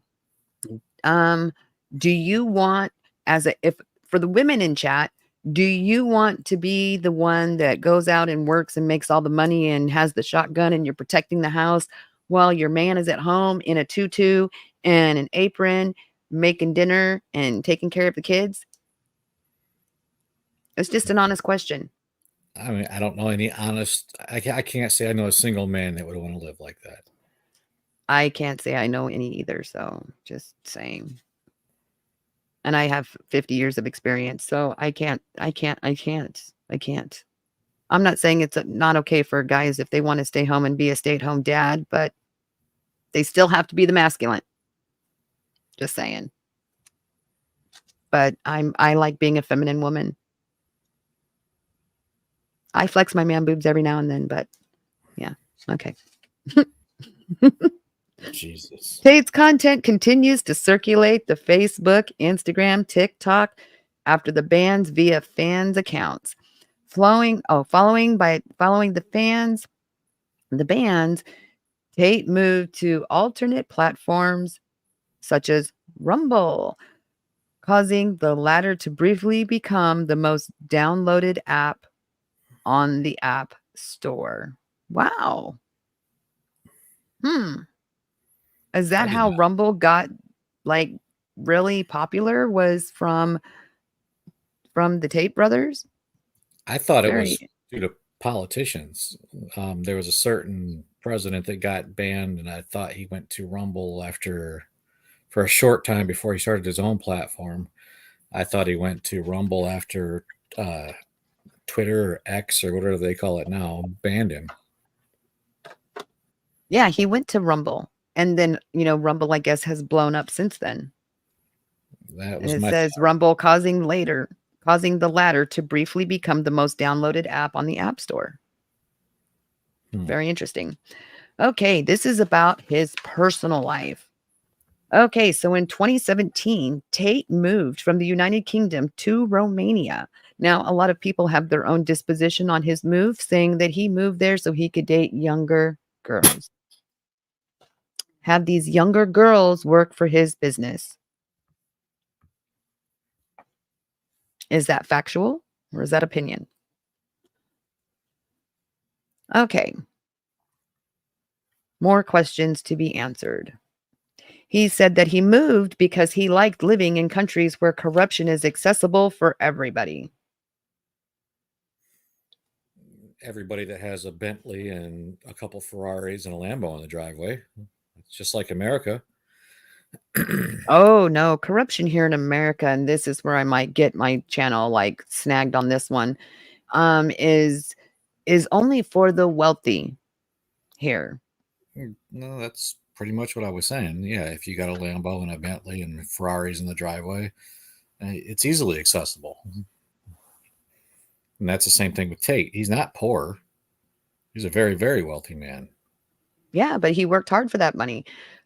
Um, do you want if for the women in chat, do you want to be the one that goes out and works and makes all the money and has the shotgun and you're protecting the house while your man is at home in a tutu and an apron, making dinner and taking care of the kids? It's just an honest question. I mean, I don't know any honest. I can't say I know a single man that would want to live like that. I can't say I know any either, so just saying. And I have 50 years of experience, so I can't. I'm not saying it's not okay for guys if they want to stay home and be a stay-at-home dad, but they still have to be the masculine. Just saying. But I like being a feminine woman. I flex my man boobs every now and then, but yeah, okay. Jesus. Tate's content continues to circulate the Facebook, Instagram, TikTok after the bans via fans accounts. Following the bans, Tate moved to alternate platforms such as Rumble, causing the latter to briefly become the most downloaded app on the App Store. Wow. Is I that did how not. Rumble got like really popular? Was from the Tate brothers? I thought it was Very. due to politicians. There was a certain president that got banned, and I thought he went to Rumble for a short time before he started his own platform. I thought he went to Rumble after Twitter or X or whatever they call it now banned him. Yeah, he went to Rumble. And then, Rumble, I guess, has blown up since then. That And was it my says thought. Rumble causing the latter to briefly become the most downloaded app on the App Store. Very interesting. Okay, this is about his personal life. Okay, so in 2017, Tate moved from the United Kingdom to Romania. Now, a lot of people have their own disposition on his move, saying that he moved there so he could date younger girls. Have these younger girls work for his business. Is that factual or is that opinion? Okay. More questions to be answered. He said that he moved because he liked living in countries where corruption is accessible for everybody. Everybody that has a Bentley and a couple Ferraris and a Lambo in the driveway. It's just like America. Oh no, corruption here in America, and this is where I might get my channel like snagged on this one, is only for the wealthy here. No, that's pretty much what I was saying. Yeah, if you got a Lambo and a Bentley and Ferraris in the driveway, it's easily accessible. And that's the same thing with Tate. He's not poor. He's a very, very wealthy man. Yeah, but he worked hard for that money.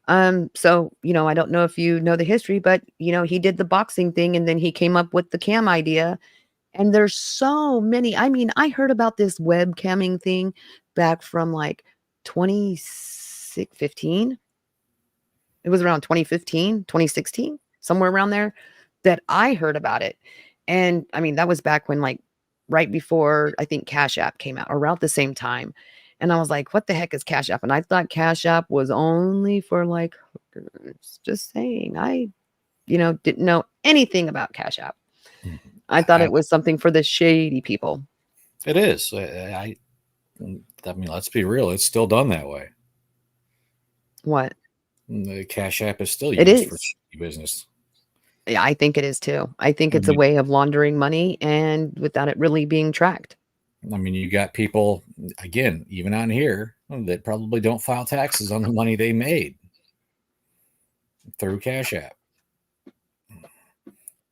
So, I don't know if you know the history, but he did the boxing thing and then he came up with the cam idea. And there's so many. I mean, I heard about this webcamming thing back from like 2015. It was around 2015, 2016, somewhere around there that I heard about it. And I mean, that was back when like right before I think Cash App came out, around the same time. And I was like, what the heck is Cash App? And I thought Cash App was only for like hookers. Just saying. I, didn't know anything about Cash App. Mhm. I thought it was something for the shady people. It is. I mean, let's be real. It's still done that way. What? The Cash App is still It used for is. business. Yeah, I think it is too. I think I it's a mean, way of laundering money and without it really being tracked. you got people, again, even on here, that probably don't file taxes on the money they made through Cash App.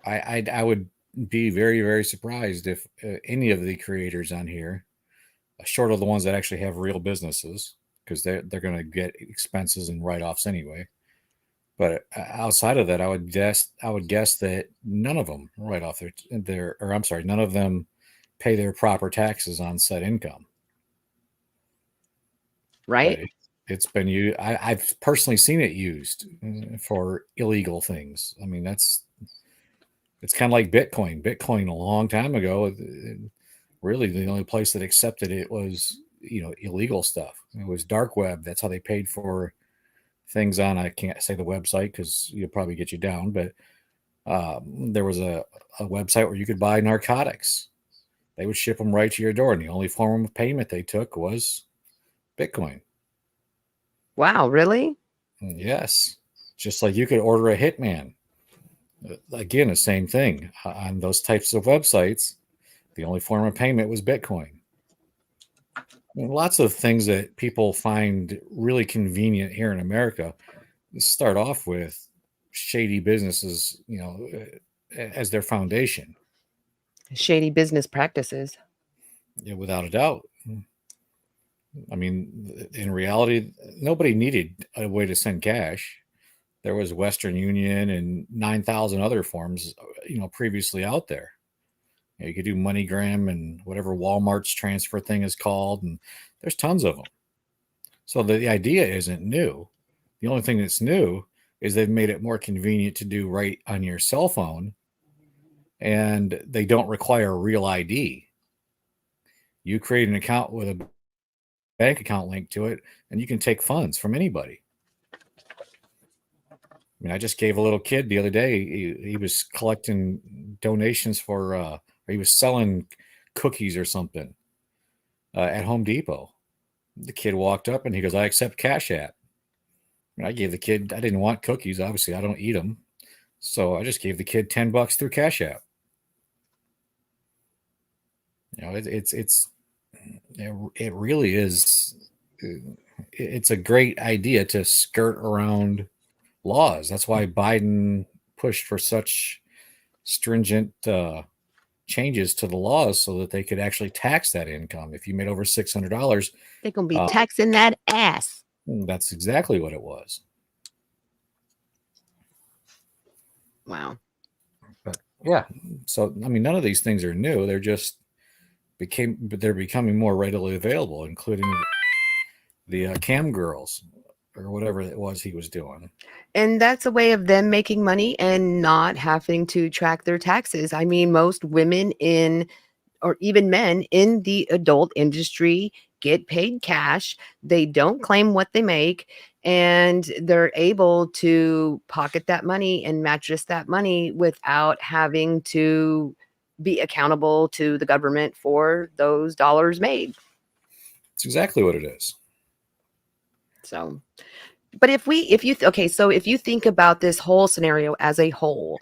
I would be very, very surprised if any of the creators on here, short of the ones that actually have real businesses, because they're going to get expenses and write-offs anyway. But outside of that, I would guess that none of them write off none of them pay their proper taxes on said income. Right? But it's been used. I've personally seen it used for illegal things. I mean, it's kind of like Bitcoin. Bitcoin a long time ago, really the only place that accepted it was illegal stuff. It was dark web. That's how they paid for things on. I can't say the website because you'll probably get you down, but there was a website where you could buy narcotics. They would ship them right to your door, and the only form of payment they took was Bitcoin. Wow, really? Yes. Just like you could order a hitman. Again, the same thing. On those types of websites, the only form of payment was Bitcoin. Lots of things that people find really convenient here in America start off with shady businesses, as their foundation. Shady business practices. Yeah, without a doubt. I mean, in reality, nobody needed a way to send cash. There was Western Union and 9,000 other forms, previously out there. You could do MoneyGram and whatever Walmart's transfer thing is called, and there's tons of them. So the idea isn't new. The only thing that's new is they've made it more convenient to do right on your cell phone, and they don't require a real ID. You create an account with a bank account link to it, and you can take funds from anybody. I mean, I just gave a little kid the other day. He was collecting donations for, he was selling cookies or something at Home Depot. The kid walked up and he goes, "I accept Cash App." And I gave the kid, I didn't want cookies. Obviously, I don't eat them. So I just gave the kid $10 through Cash App. It really is. It's a great idea to skirt around laws. That's why Biden pushed for such stringent changes to the laws so that they could actually tax that income. If you made over $600, They're going to be taxing that ass. That's exactly what it was. Wow. But yeah, so I mean, none of these things are new. They're just they're becoming more readily available, including the cam girls or whatever it was he was doing. And that's a way of them making money and not having to track their taxes. I mean, most women or even men in the adult industry get paid cash. They don't claim what they make, and they're able to pocket that money and mattress that money without having to be accountable to the government for those dollars made. It's exactly what it is. So, but if you think about this whole scenario as a whole,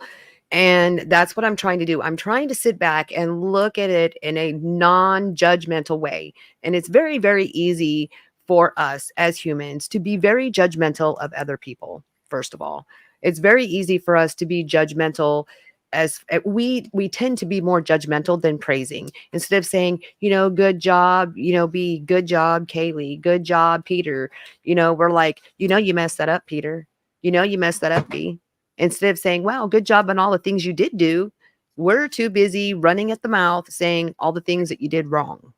and that's what I'm trying to do. I'm trying to sit back and look at it in a non-judgmental way. And it's very, very easy for us as humans to be very judgmental of other people. First of all, it's very easy for us to be judgmental as we tend to be more judgmental than praising. Instead of saying, good job, be good job, Kaylee, good job, Peter. We're like, you messed that up, Peter. You messed that up, B. Instead of saying, wow, good job on all the things you did do, we're too busy running at the mouth saying all the things that you did wrong.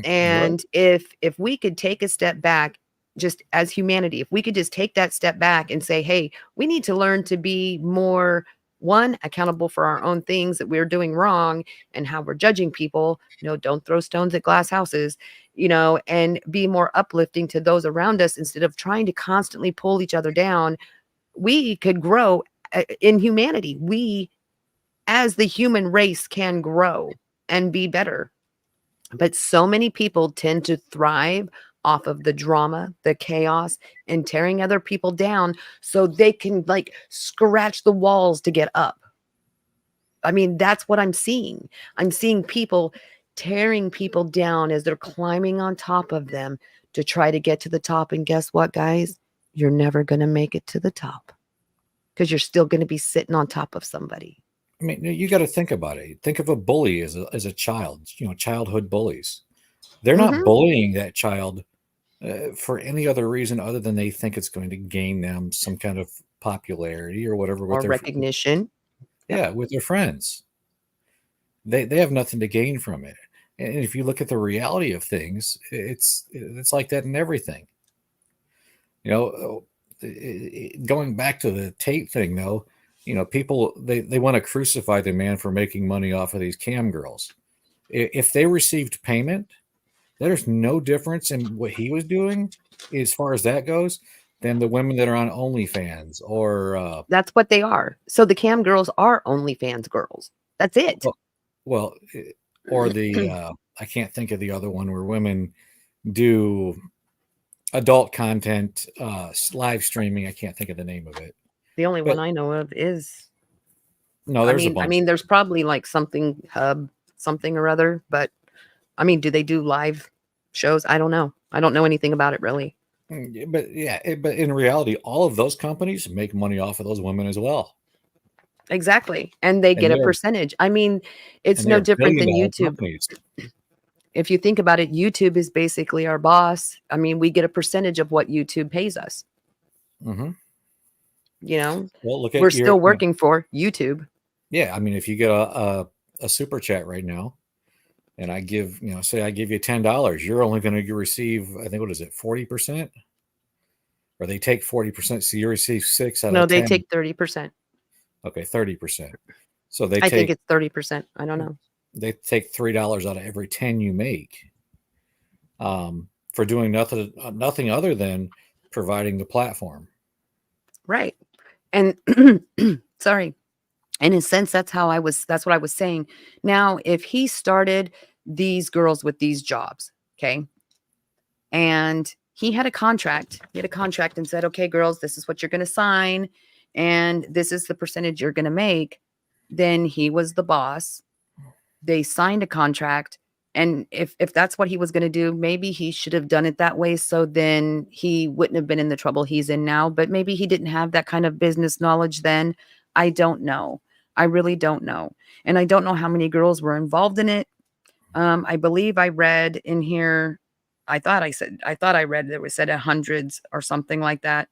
And if we could take a step back, just as humanity, if we could just take that step back and say, hey, we need to learn to be more one, accountable for our own things that we're doing wrong and how we're judging people. Don't throw stones at glass houses, and be more uplifting to those around us instead of trying to constantly pull each other down. We could grow in humanity. We, as the human race, can grow and be better. But so many people tend to thrive off of the drama, the chaos, and tearing other people down so they can like scratch the walls to get up. I mean, that's what I'm seeing. I'm seeing people tearing people down as they're climbing on top of them to try to get to the top. And guess what, guys? You're never going to make it to the top because you're still going to be sitting on top of somebody. I mean, you got to think about it. Think of a bully as a child, childhood bullies. They're not bullying that child for any other reason other than they think it's going to gain them some kind of popularity or whatever with Or their recognition. with their friends. They have nothing to gain from it. And if you look at the reality of things, it's like that in everything. Going back to the Tate thing, though, people they want to crucify the man for making money off of these cam girls. If they received payment, there's no difference in what he was doing as far as that goes than the women that are on OnlyFans or that's what they are. So the cam girls are OnlyFans girls. That's it. Well, or the I can't think of the other one where women do adult content, live streaming. I can't think of the name of it. The only one I know of is no. There's a bunch. I mean, there's probably like something hub, something or other. But I mean, do they do live shows? I don't know. I don't know anything about it really. But but in reality, all of those companies make money off of those women as well. Exactly, and they get a percentage. I mean, it's no different than YouTube. Companies. If you think about it, YouTube is basically our boss. I mean, we get a percentage of what YouTube pays us. Mm-hmm. Well, look at we're still working for YouTube. Yeah, I mean, if you get a super chat right now, and I give say I give you $10, you're only going to receive, I think, what is it, 40%, or they take 40%, so you receive 6 out of 10. No, they take 30%. Okay, 30%. So I think it's 30%. I don't know. They take $3 out of every 10 you make, for doing nothing other than providing the platform. Right. And sorry. In a sense, that's what I was saying. Now, if he started these girls with these jobs, okay, and he had a contract and said, okay, girls, this is what you're going to sign, and this is the percentage you're going to make, then he was the boss. They signed a contract. And if that's what he was going to do, maybe he should have done it that way. So then he wouldn't have been in the trouble he's in now. But maybe he didn't have that kind of business knowledge then. I don't know. I really don't know. And I don't know how many girls were involved in it. I believe I read in here, I thought I read that was said hundreds or something like that.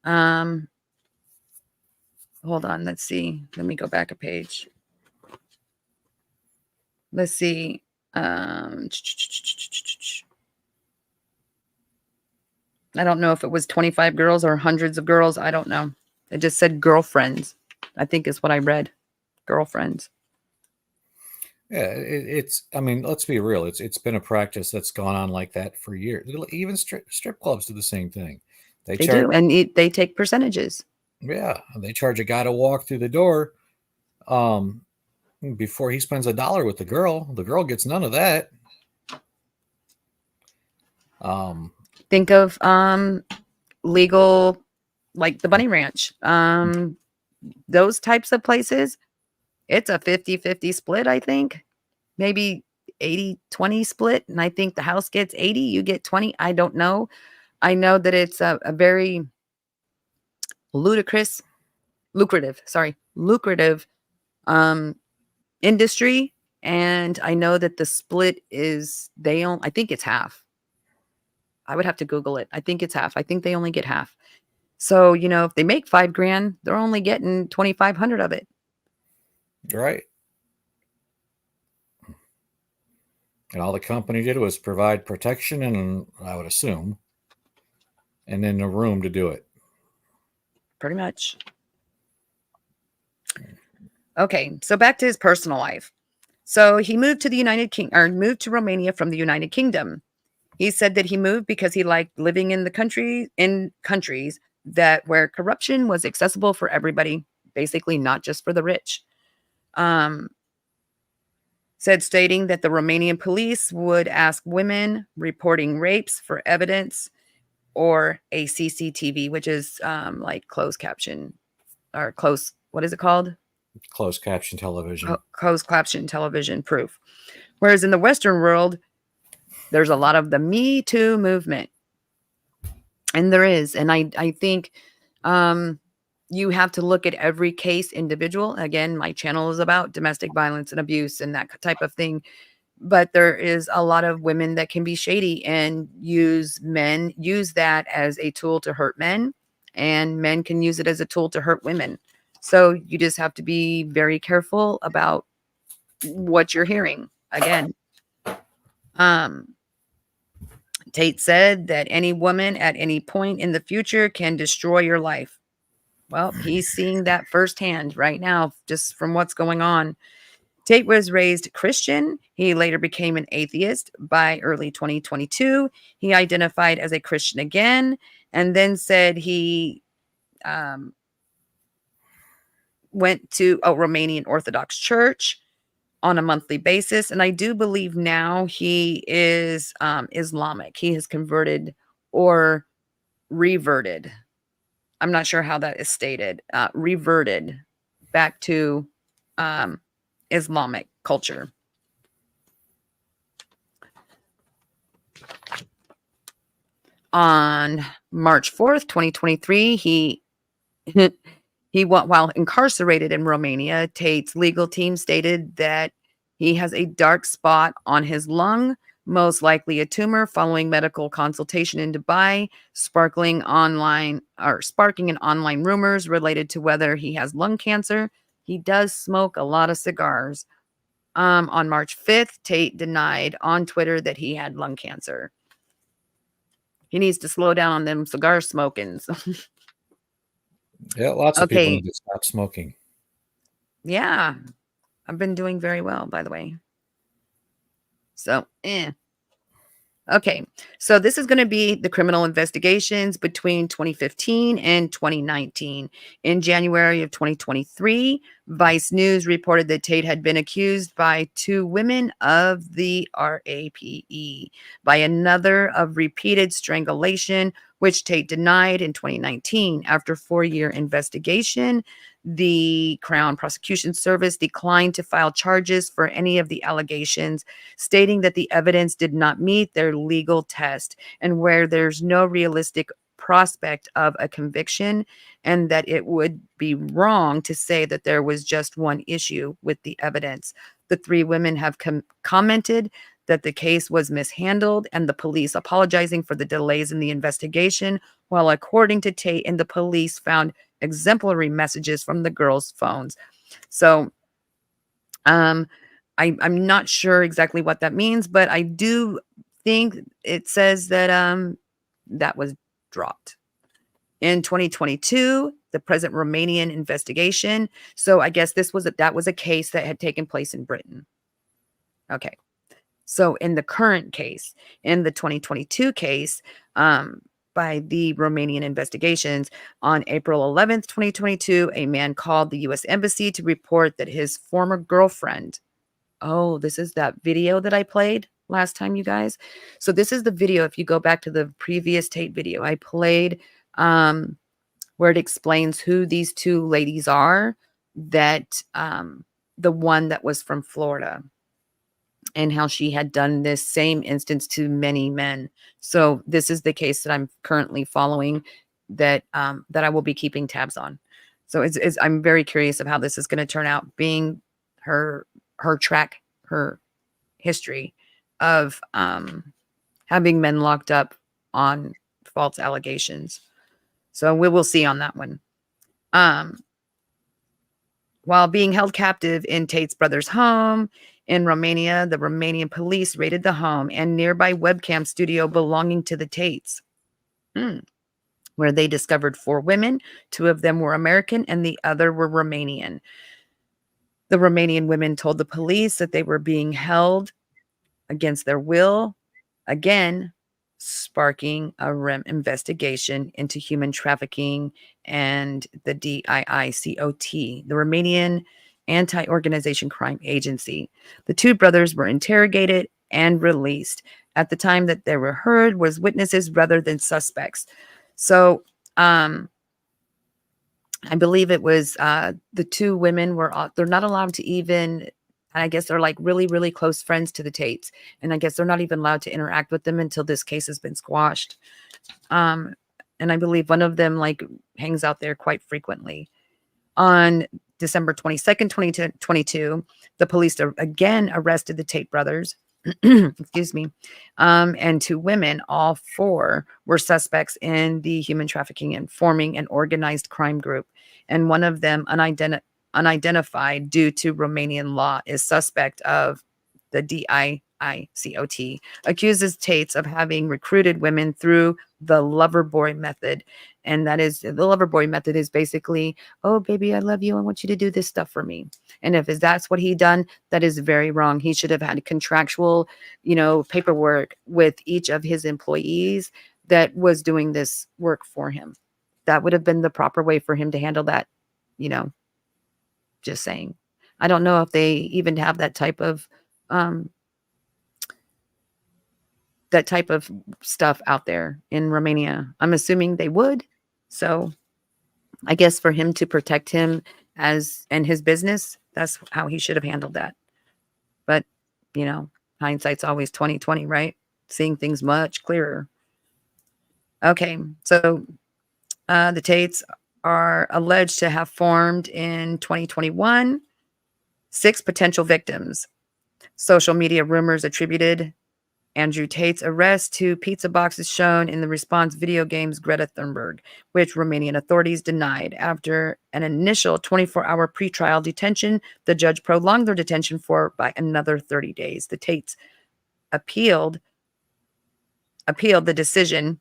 Hold on. Let's see. Let me go back a page. Let's see. I don't know if it was 25 girls or hundreds of girls. I don't know. It just said girlfriends, I think is what I read. Girlfriends. Yeah, I mean, let's be real. It's been a practice that's gone on like that for years. Even strip clubs do the same thing. They do, and they take percentages. Yeah, they charge a guy to walk through the door. Before he spends $1 with the girl gets none of that. Think of legal, like the Bunny Ranch. Those types of places, it's a 50-50 split, I think. Maybe 80-20 split. And I think the house gets 80, you get 20. I don't know. I know that it's a very lucrative industry, and I know that the split is I think it's half. I would have to Google it. I think it's half. I think they only get half. So, if they make $5,000, they're only getting 2,500 of it. Right. And all the company did was provide protection, and I would assume, and then a room to do it. Pretty much. Okay, so back to his personal life. So he moved to the United King or moved to Romania from the United Kingdom. He said that he moved because he liked living in the countries that where corruption was accessible for everybody, basically not just for the rich. Um, said stating that the Romanian police would ask women reporting rapes for evidence or a CCTV, which is like closed caption or close. What is it called? Closed caption television. Closed caption television proof. Whereas in the Western world, there's a lot of the Me Too movement. And there is. And I think you have to look at every case individual. Again, my channel is about domestic violence and abuse and that type of thing. But there is a lot of women that can be shady and use that as a tool to hurt men, and men can use it as a tool to hurt women. So you just have to be very careful about what you're hearing. Again, Tate said that any woman at any point in the future can destroy your life. Well, he's seeing that firsthand right now, just from what's going on. Tate was raised Christian. He later became an atheist by early 2022. He identified as a Christian again, and then said he went to a Romanian Orthodox church on a monthly basis. And I do believe now he is Islamic. He has converted or reverted. I'm not sure how that is stated. Reverted back to Islamic culture. On March 4th, 2023, he while incarcerated in Romania, Tate's legal team stated that he has a dark spot on his lung, most likely a tumor, following medical consultation in Dubai, sparking in online rumors related to whether he has lung cancer. He does smoke a lot of cigars. On March 5th, Tate denied on Twitter that he had lung cancer. He needs to slow down on them cigar smokings. Yeah, lots of people Okay. need to stop smoking. Yeah. I've been doing very well, by the way. So, Okay, so this is going to be the criminal investigations between 2015 and 2019. In January of 2023, Vice News reported that Tate had been accused by two women of the RAPE, by another of repeated strangulation, which Tate denied in 2019. After a 4-year investigation, the Crown Prosecution Service declined to file charges for any of the allegations, stating that the evidence did not meet their legal test and where there's no realistic prospect of a conviction, and that it would be wrong to say that there was just one issue with the evidence. The three women have commented that the case was mishandled and the police apologizing for the delays in the investigation, while according to Tate and the police found exemplary messages from the girls' phones. So I'm not sure exactly what that means, but I do think it says that that was dropped. In 2022, the present Romanian investigation. So I guess that was a case that had taken place in Britain. Okay. So in the current case, in the 2022 case, by the Romanian investigations, on April 11th, 2022, a man called the U.S. Embassy to report that his former girlfriend. Oh, this is that video that I played last time, you guys. So this is the video. If you go back to the previous Tate video, I played where it explains who these two ladies are, that the one that was from Florida, and how she had done this same instance to many men. So this is the case that I'm currently following, that I will be keeping tabs on. So I'm very curious of how this is going to turn out, being her history of having men locked up on false allegations. So we will see on that one. While being held captive in Tate's brother's home in Romania, the Romanian police raided the home and nearby webcam studio belonging to the Tates, where they discovered 4 women. 2 of them were American and the other were Romanian. The Romanian women told the police that they were being held against their will, again, sparking a investigation into human trafficking and the DIICOT, the Romanian Anti Organization Crime Agency. The two brothers were interrogated and released. At the time that they were heard was witnesses rather than suspects. So, I believe it was the two women they're not allowed to even, I guess they're like really, really close friends to the Tates. And I guess they're not even allowed to interact with them until this case has been squashed. And I believe one of them like hangs out there quite frequently. On December 22nd, 2022, the police again arrested the Tate brothers. Excuse me. And two women, all four were suspects in the human trafficking and forming an organized crime group. And one of them, unidentified due to Romanian law, is suspect of the DIICOT, accuses Tates of having recruited women through the lover boy method. And that is, the lover boy method is basically, oh, baby, I love you. I want you to do this stuff for me. And if that's what he done, that is very wrong. He should have had contractual, paperwork with each of his employees that was doing this work for him. That would have been the proper way for him to handle that, just saying. I don't know if they even have that type of stuff out there in Romania. I'm assuming they would. So I guess for him to protect him and his business, that's how he should have handled that. But, hindsight's always 20/20, right? Seeing things much clearer. Okay, so the Tates are alleged to have formed in 2021 6 potential victims. Social media rumors attributed Andrew Tate's arrest to pizza boxes shown in the response video games Greta Thunberg, which Romanian authorities denied. After an initial 24-hour pretrial detention, the judge prolonged their detention by another 30 days. The Tates appealed the decision,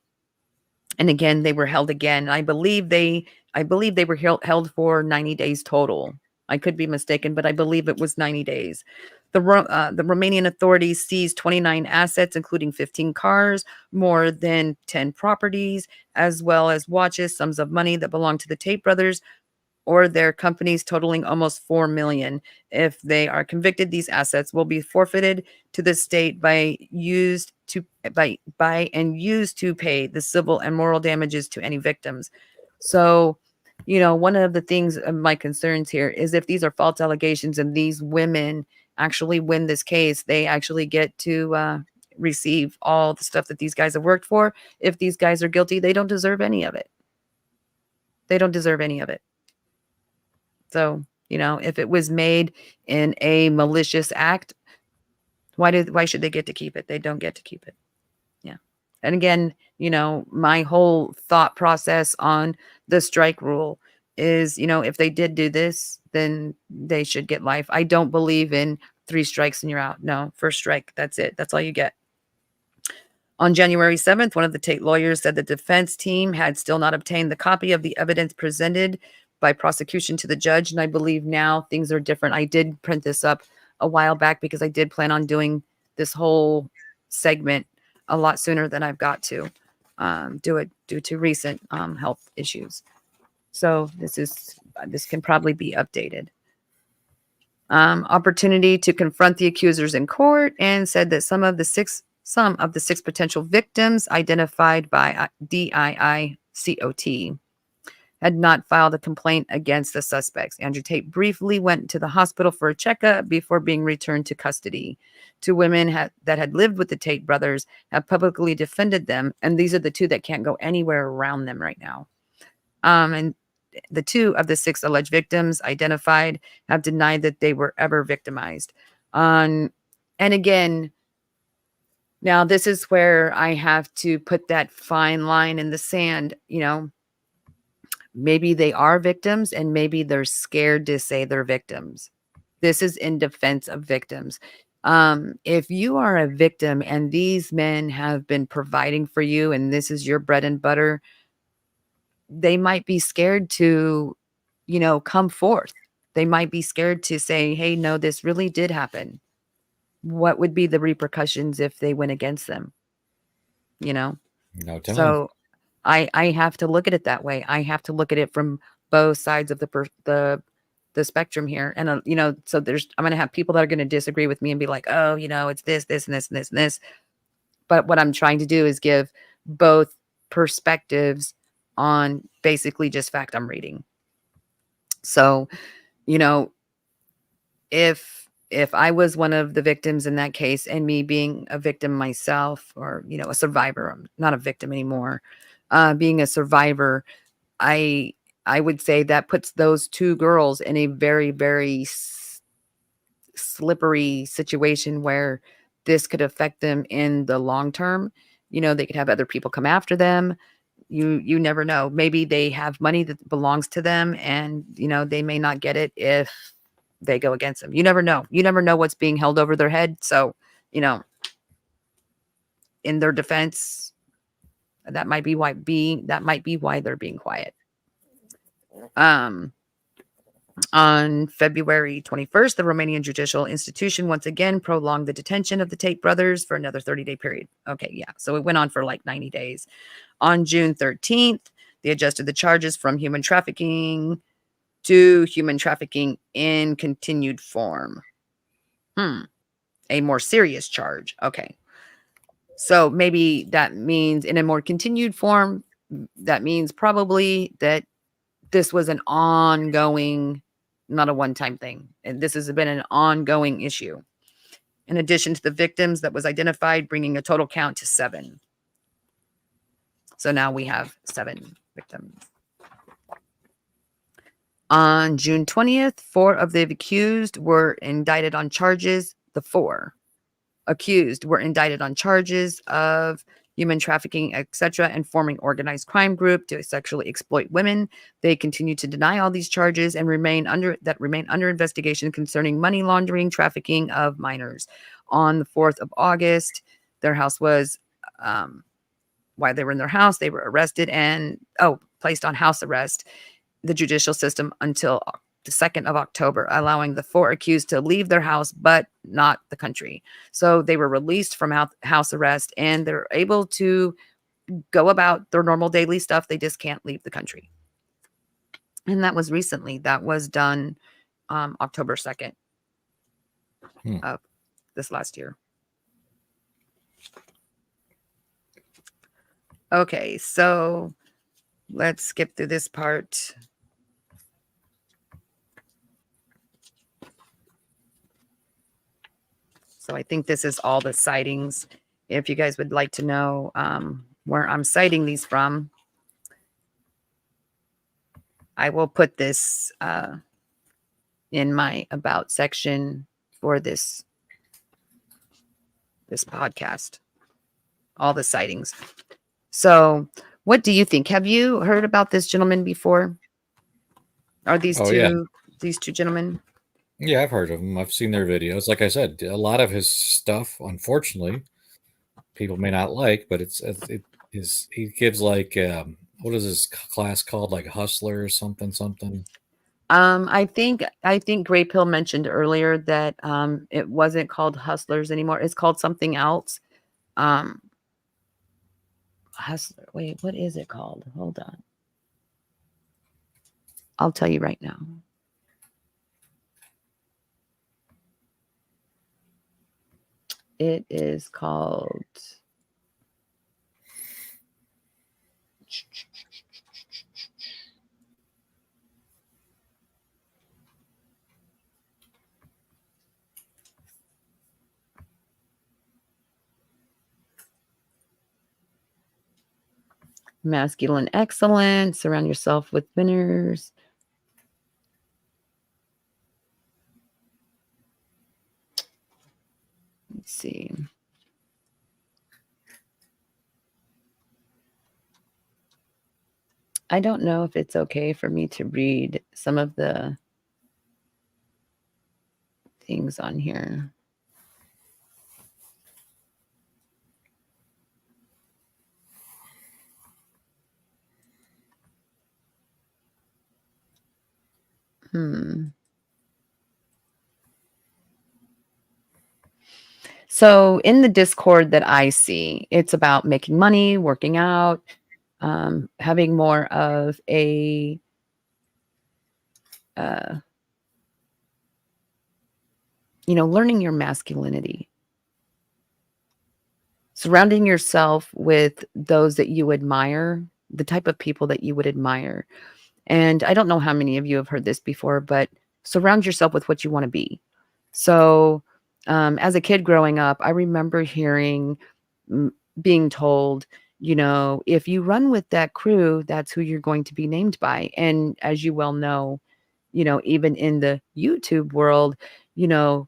and again they were held again. I believe they were held for 90 days total. I could be mistaken, but I believe it was 90 days. The Romanian authorities seized 29 assets, including 15 cars, more than 10 properties, as well as watches, sums of money that belonged to the Tate brothers or their companies, totaling almost $4 million. If they are convicted, these assets will be forfeited to the state and used to pay the civil and moral damages to any victims. So, one of the things of my concerns here is if these are false allegations and these women actually win this case, they actually get to receive all the stuff that these guys have worked for. If these guys are guilty, they don't deserve any of it. They don't deserve any of it. So, if it was made in a malicious act, why should they get to keep it? They don't get to keep it. Yeah. And again, my whole thought process on the strike rule is, if they did do this, then they should get life. I don't believe in 3 strikes and you're out. No, first strike, that's it. That's all you get. On January 7th, one of the Tate lawyers said the defense team had still not obtained the copy of the evidence presented by prosecution to the judge. And I believe now things are different. I did print this up a while back because I did plan on doing this whole segment a lot sooner than I've got to do it due to recent health issues. So this can probably be updated. Opportunity to confront the accusers in court, and said that some of the six potential victims identified by DIICOT had not filed a complaint against the suspects. Andrew Tate briefly went to the hospital for a checkup before being returned to custody. 2 women that had lived with the Tate brothers have publicly defended them, and these are the 2 that can't go anywhere around them right now. And the 2 of the 6 alleged victims identified have denied that they were ever victimized. And again, now this is where I have to put that fine line in the sand. Maybe they are victims and maybe they're scared to say they're victims. This is in defense of victims. If you are a victim and these men have been providing for you and this is your bread and butter, they might be scared to, come forth. They might be scared to say, hey, no, this really did happen. What would be the repercussions if they went against them? You know? No telling. So I have to look at it that way. I have to look at it from both sides of the spectrum here. And so I'm going to have people that are going to disagree with me and be like, "Oh, it's this, this, and this, and this, and this." But what I'm trying to do is give both perspectives on basically just fact I'm reading. So, you know, if I was one of the victims in that case, and me being a victim myself, or a survivor, I'm not a victim anymore, being a survivor, I I would say that puts those two girls in a very, very slippery situation where this could affect them in the long term. They could have other people come after them. You never know. Maybe they have money that belongs to them, and they may not get it if they go against them. You never know. You never know what's being held over their head. So, you know, in their defense, that might be why they're being quiet. On February 21st, the Romanian judicial institution once again prolonged the detention of the Tate brothers for another 30-day period. Okay, yeah. So it went on for like 90 days. On June 13th, they adjusted the charges from human trafficking to human trafficking in continued form. A more serious charge. Okay. So maybe that means in a more continued form, that means probably that this was an ongoing, not a one-time thing. And this has been an ongoing issue. In addition to the victims that was identified, bringing a total count to 7. So now we have 7 victims. On June 20th, 4 of the accused were indicted on charges. The 4 accused were indicted on charges of human trafficking, etc., and forming organized crime group to sexually exploit women. They continue to deny all these charges and remain under investigation concerning money laundering, trafficking of minors. On the 4th of August, their house was, while they were in their house, they were arrested and placed on house arrest, the judicial system, until the 2nd of October, allowing the 4 accused to leave their house, but not the country. So they were released from house arrest, and they're able to go about their normal daily stuff. They just can't leave the country. And that was recently. That was done October 2nd of this last year. Okay, so let's skip through this part. So I think this is all the sightings. If you guys would like to know where I'm citing these from, I will put this in my about section for this podcast. All the sightings. So what do you think? Have you heard about this gentleman before? Are these these two gentlemen? Yeah, I've heard of him. I've seen their videos. Like I said, a lot of his stuff, unfortunately, people may not like, but he gives like what is his class called? Like Hustler or something. I think Gray Pill mentioned earlier that it wasn't called Hustlers anymore. It's called something else. Hustler. Wait, what is it called? Hold on. I'll tell you right now. It is called Masculine Excellence. Surround yourself with winners. Let's see. I don't know if it's okay for me to read some of the things on here. So in the Discord that I see, it's about making money, working out, having more of a uh, learning your masculinity, surrounding yourself with those that you admire, the type of people that you would admire. And I don't know how many of you have heard this before, but surround yourself with what you want to be. So, as a kid growing up, I remember being told, if you run with that crew, that's who you're going to be named by. And as you well know, even in the YouTube world,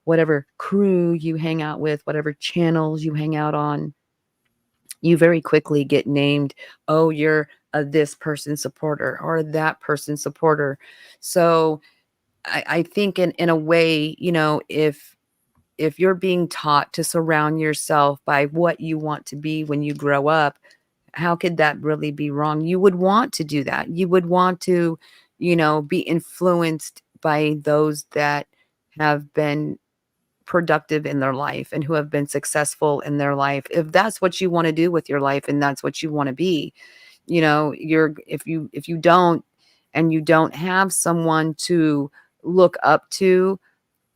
whatever crew you hang out with, whatever channels you hang out on, you very quickly get named, oh, you're a this person supporter or that person supporter. So I think in a way, if you're being taught to surround yourself by what you want to be when you grow up, how could that really be wrong? You would want to do that. You would want to, be influenced by those that have been productive in their life and who have been successful in their life. If that's what you want to do with your life and that's what you want to be, if you don't, and you don't have someone to look up to,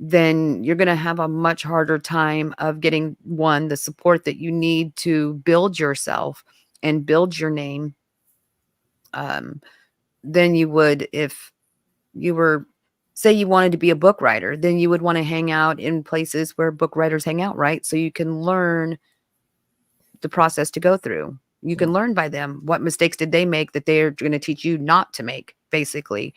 then you're going to have a much harder time of getting the support that you need to build yourself and build your name, um, than you would if you were, say you wanted to be a book writer. Then you would want to hang out in places where book writers hang out, right? So you can learn the process to go through. You can learn by them. What mistakes did they make that they're going to teach you not to make, basically.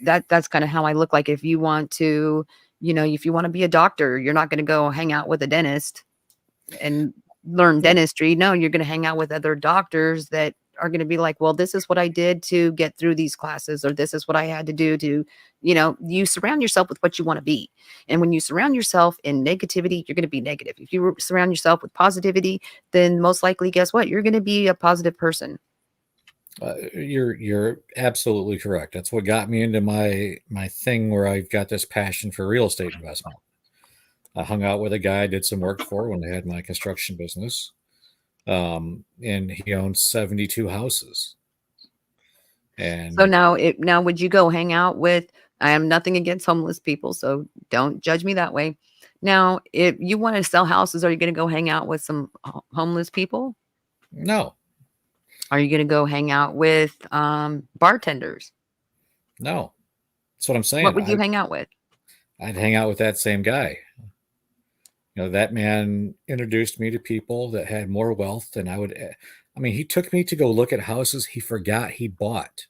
That's kind of how I look. Like, if you want to, if you want to be a doctor, you're not going to go hang out with a dentist and learn Yeah. dentistry. No, you're going to hang out with other doctors that are going to be like, well, this is what I did to get through these classes, or this is what I had to do to, you surround yourself with what you want to be. And when you surround yourself in negativity, you're going to be negative. If you surround yourself with positivity, then most likely, guess what? You're going to be a positive person. You're absolutely correct. That's what got me into my thing where I've got this passion for real estate investment. I hung out with a guy I did some work for when I had my construction business, and he owns 72 houses. So And now would you go hang out with, I am nothing against homeless people, so don't judge me that way. Now, if you want to sell houses, are you going to go hang out with some homeless people? no, Are you going to go hang out with bartenders? no, that's what I'm What saying. would you hang out with? I'd hang out with that same guy. That man introduced me to people that had more wealth than I would. I mean, he took me to go look at houses he forgot he bought.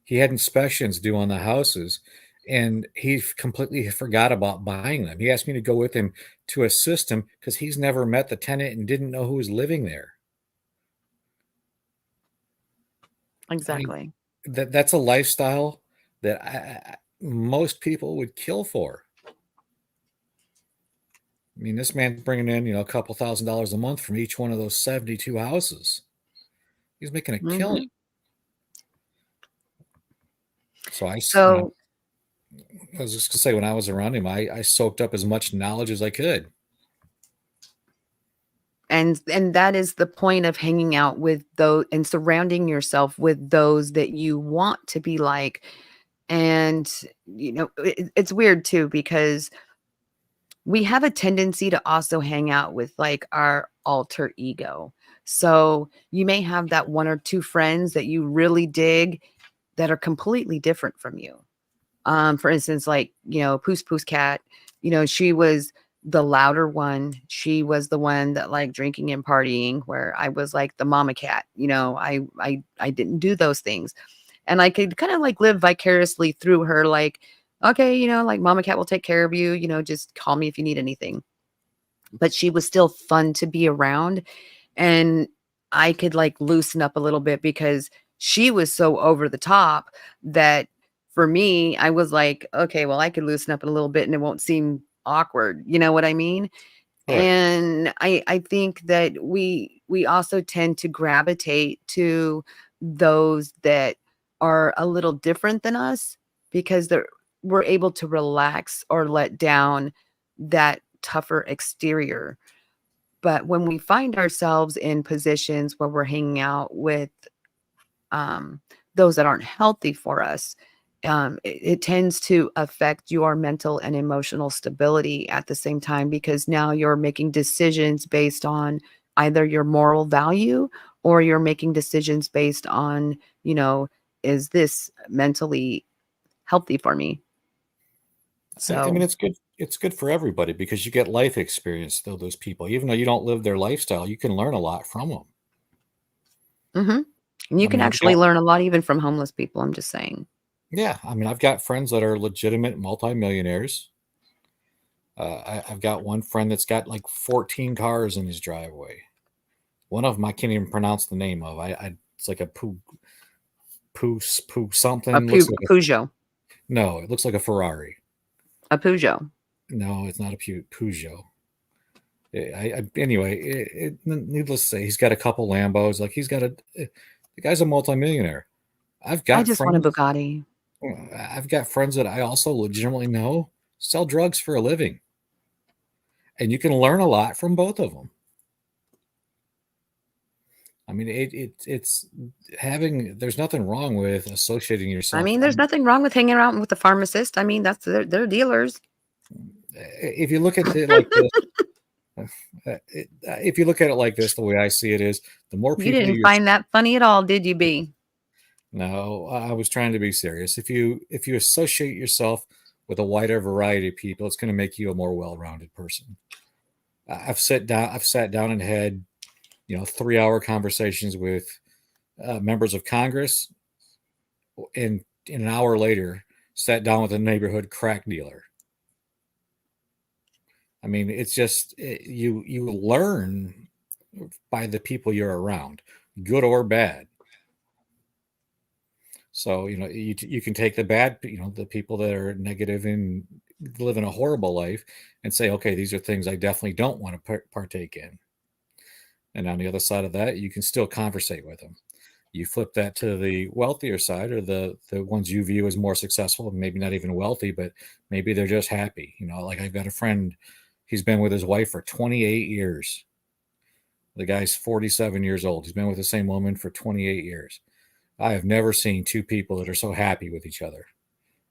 He had inspections due on the houses, and he completely forgot about buying them. He asked me to go with him to assist him because he's never met the tenant and didn't know who was living there. I mean, Exactly. that's a lifestyle that most people would kill for. I mean, this man's bringing in, a couple $1,000s a month from each one of those 72 houses. He's making a killing. Hmm. So So, I was just gonna say, when I was around him, I soaked up as much knowledge as I could. and that is the point of hanging out with those and surrounding yourself with those that you want to be like. And it's weird too, because we have a tendency to also hang out with like our alter ego. So you may have that one or two friends that you really dig that are completely different from you. For instance, like, Poos Poos Cat, she was the louder one. She was the one that liked drinking and partying, where I was like the mama cat. I didn't do those things. And I could kind of like live vicariously through her, like, okay, like mama cat will take care of you, just call me if you need anything. But she was still fun to be around. And I could like loosen up a little bit because she was so over the top that for me, I was like, okay, well, I could loosen up a little bit and it won't seem awkward. You know what I mean? Right. And I think that we also tend to gravitate to those that are a little different than us, because we're able to relax or let down that tougher exterior. But when we find ourselves in positions where we're hanging out with um, those that aren't healthy for us, it tends to affect your mental and emotional stability at the same time, because now you're making decisions based on either your moral value, or you're making decisions based on, you know, is this mentally healthy for me? I mean, So, it's good for everybody because you get life experience though those people. Even though you don't live their lifestyle, you can learn a lot from them. mhm. And you I can mean, I've actually got learn a lot even from homeless people. I'm just saying. yeah, I mean, I've got friends that are legitimate multimillionaires. I've got one friend that's got like 14 cars in his driveway. One of them I can't even pronounce the name of. I it's like a poo A something. Looks like a Peugeot, no, it looks like a Ferrari. a Peugeot. No, it's not a Peugeot. Anyway, needless to say, he's got a couple Lambos. Like the guy's a multimillionaire. I've I got just want a friends. Bugatti. I've got friends that I also legitimately know sell drugs for a living, and you can learn a lot from both of them. I mean, it's having. There's nothing wrong with associating I yourself. mean, there's nothing wrong with hanging out with the pharmacist. I mean, that's they're dealers. If you look at it like this, if you look at it like this, the way I see it is, the more You people didn't you. find that funny at all, did you, B? No, I was trying to be serious. If you associate yourself with a wider variety of people, it's going to make you a more well-rounded person. I've sat down and had 3-hour conversations with members of Congress, and an hour later, sat down with a neighborhood crack dealer. I mean, it's just you learn by the people you're around, good or bad. So you can take the bad, the people that are negative and living a horrible life, and say, okay, these are things I definitely don't want to partake in. And on the other side of that, you can still conversate with them. You flip that to the wealthier side, or the ones you view as more successful, maybe not even wealthy, but maybe they're just happy. Like I've got a friend, he's been with his wife for 28 years. The guy's 47 years old. He's been with the same woman for 28 years. I have never seen two people that are so happy with each other.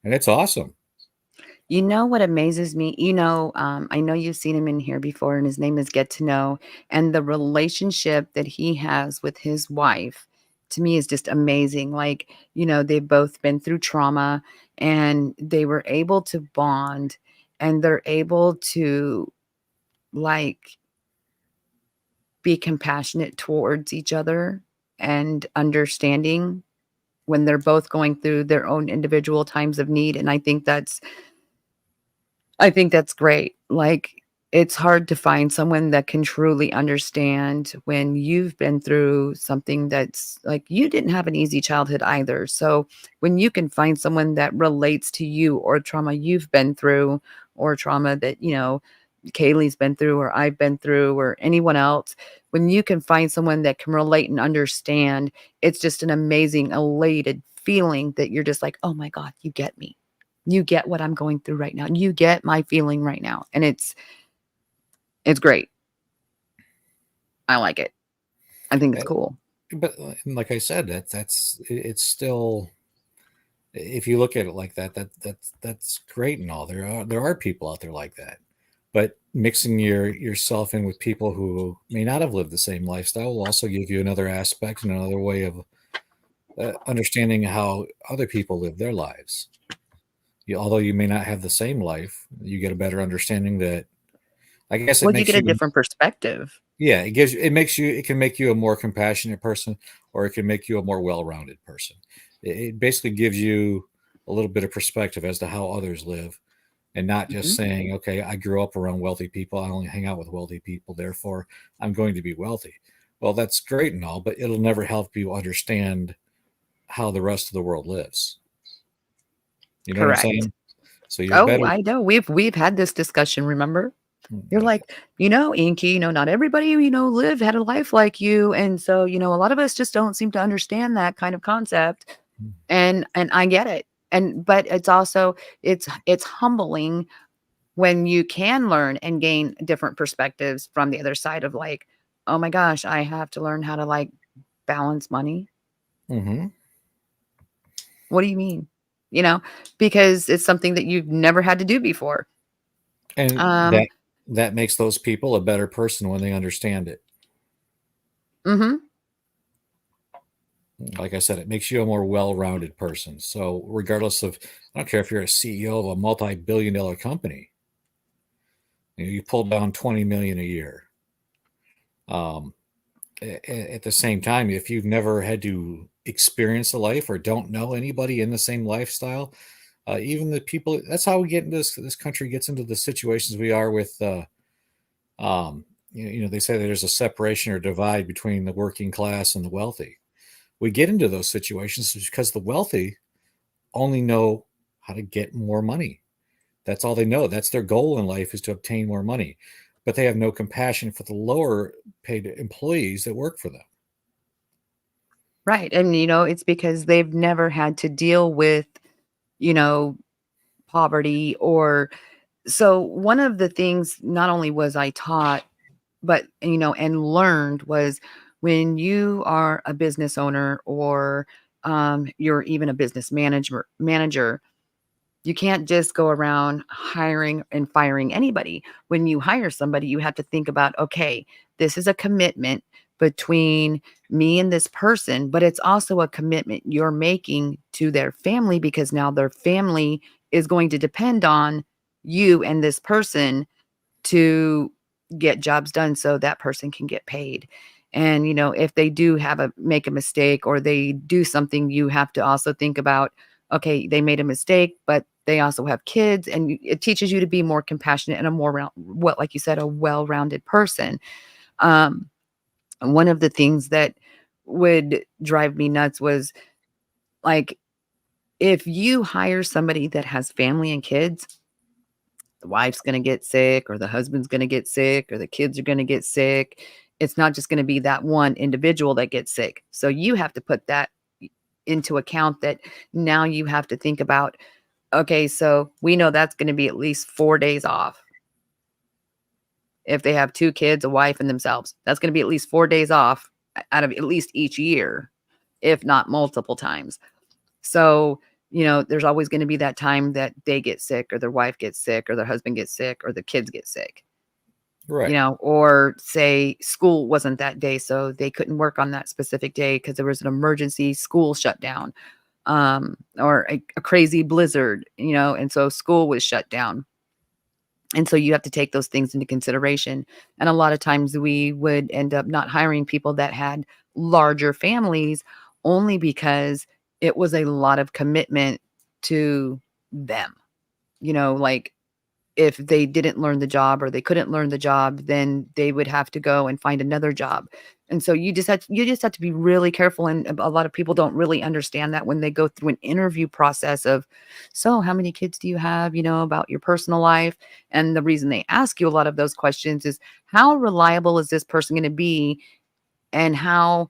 And it's awesome. You know what amazes me? I know you've seen him in here before, and his name is Get to Know. And the relationship that he has with his wife, to me, is just amazing. Like, they've both been through trauma, and they were able to bond, and they're able to, like, be compassionate towards each other and understanding when they're both going through their own individual times of need. And I think that's great. Like, it's hard to find someone that can truly understand when you've been through something that's like you didn't have an easy childhood either. So when you can find someone that relates to you, or trauma you've been through, or trauma that, Kaylee's been through, or I've been through, or anyone else, when you can find someone that can relate and understand, it's just an amazing, elated feeling that you're just like, oh my God, you get me. You get what I'm going through right now. You get my feeling right now. And it's great. I like it. I think it's Uh, cool. But like I said, it's still, if you look at it like that, that's great and all. There are people out there like that. But mixing yourself in with people who may not have lived the same lifestyle will also give you another aspect and another way of understanding how other people live their lives. Although you may not have the same life, you get a better understanding that, I guess, it Well, you get makes a you. different perspective. Yeah, it can make you a more compassionate person, or it can make you a more well-rounded person. It basically gives you a little bit of perspective as to how others live, and not just Mhm. saying, okay, I grew up around wealthy people, I only hang out with wealthy people, therefore I'm going to be wealthy. Well, that's great and all, but it'll never help you understand how the rest of the world lives. You know what I'm Correct. saying? So you're Oh, better. I know. We've had this discussion, remember? You're Okay. like, Inky, not everybody, had a life like you. And so, a lot of us just don't seem to understand that kind of concept. And I get it. But it's also it's humbling when you can learn and gain different perspectives from the other side of like, oh my gosh, I have to learn how to like balance money. Hmm. What do you mean? You know, because it's something that you've never had to do before. And Um, that makes those people a better person when they understand it. mhm. Like I said, it makes you a more well-rounded person. So regardless of, I don't care if you're a CEO of a multi-billion-dollar company, you pull down 20 million a year. Um, at the same time, if you've never had to experience a life or don't know anybody in the same lifestyle, even the people, that's how we get into this country gets into the situations we are with, they say there's a separation or divide between the working class and the wealthy. We get into those situations because the wealthy only know how to get more money. That's all they know. That's their goal in life, is to obtain more money. But they have no compassion for the lower paid employees that work for them. Right. And, it's because they've never had to deal with, you know, poverty or so one of the things not only was I taught, but, and learned was when you are a business owner or you're even a business manager, you can't just go around hiring and firing anybody. When you hire somebody, you have to think about, okay, this is a commitment between me and this person, but it's also a commitment you're making to their family because now their family is going to depend on you and this person to get jobs done so that person can get paid. And, if they do make a mistake or they do something, you have to also think about, okay, they made a mistake, but they also have kids and it teaches you to be more compassionate and a more what, like you said, a well-rounded person. Um, One of the things that would drive me nuts was like, if you hire somebody that has family and kids, the wife's going to get sick or the husband's going to get sick or the kids are going to get sick. It's not just going to be that one individual that gets sick. So you have to put that into account that now you have to think about, okay, so we know that's going to be at least 4 days off. If they have two kids, a wife, and themselves, that's going to be at least 4 days off out of at least each year, if not multiple times. So, there's always going to be that time that they get sick or their wife gets sick or their husband gets sick or the kids get sick, Right. or say school wasn't that day. So they couldn't work on that specific day because there was an emergency school shutdown or a crazy blizzard, and so school was shut down. And so you have to take those things into consideration. And a lot of times we would end up not hiring people that had larger families only because it was a lot of commitment to them. Like if they didn't learn the job or they couldn't learn the job, then they would have to go and find another job. And so you just have to be really careful. And a lot of people don't really understand that when they go through an interview process of, so how many kids do you have, about your personal life? And the reason they ask you a lot of those questions is how reliable is this person going to be? And how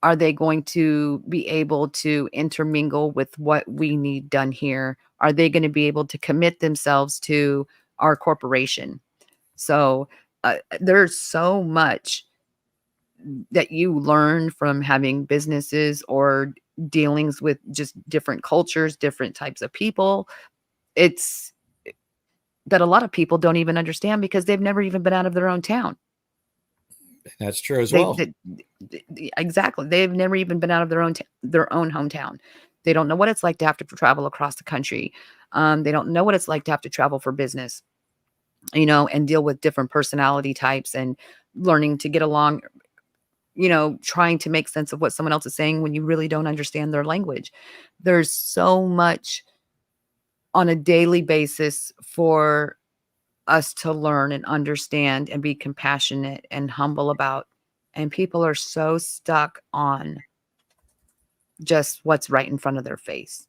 are they going to be able to intermingle with what we need done here? Are they going to be able to commit themselves to our corporation? So there's so much that you learn from having businesses or dealings with just different cultures, different types of people. It's that a lot of people don't even understand because they've never even been out of their own town. That's true as They, well. they exactly. They've never even been out of their own hometown. They don't know what it's like to have to travel across the country. They don't know what it's like to have to travel for business, and deal with different personality types and learning to get along, trying to make sense of what someone else is saying when you really don't understand their language. There's so much on a daily basis for us to learn and understand and be compassionate and humble about. And people are so stuck on just what's right in front of their face.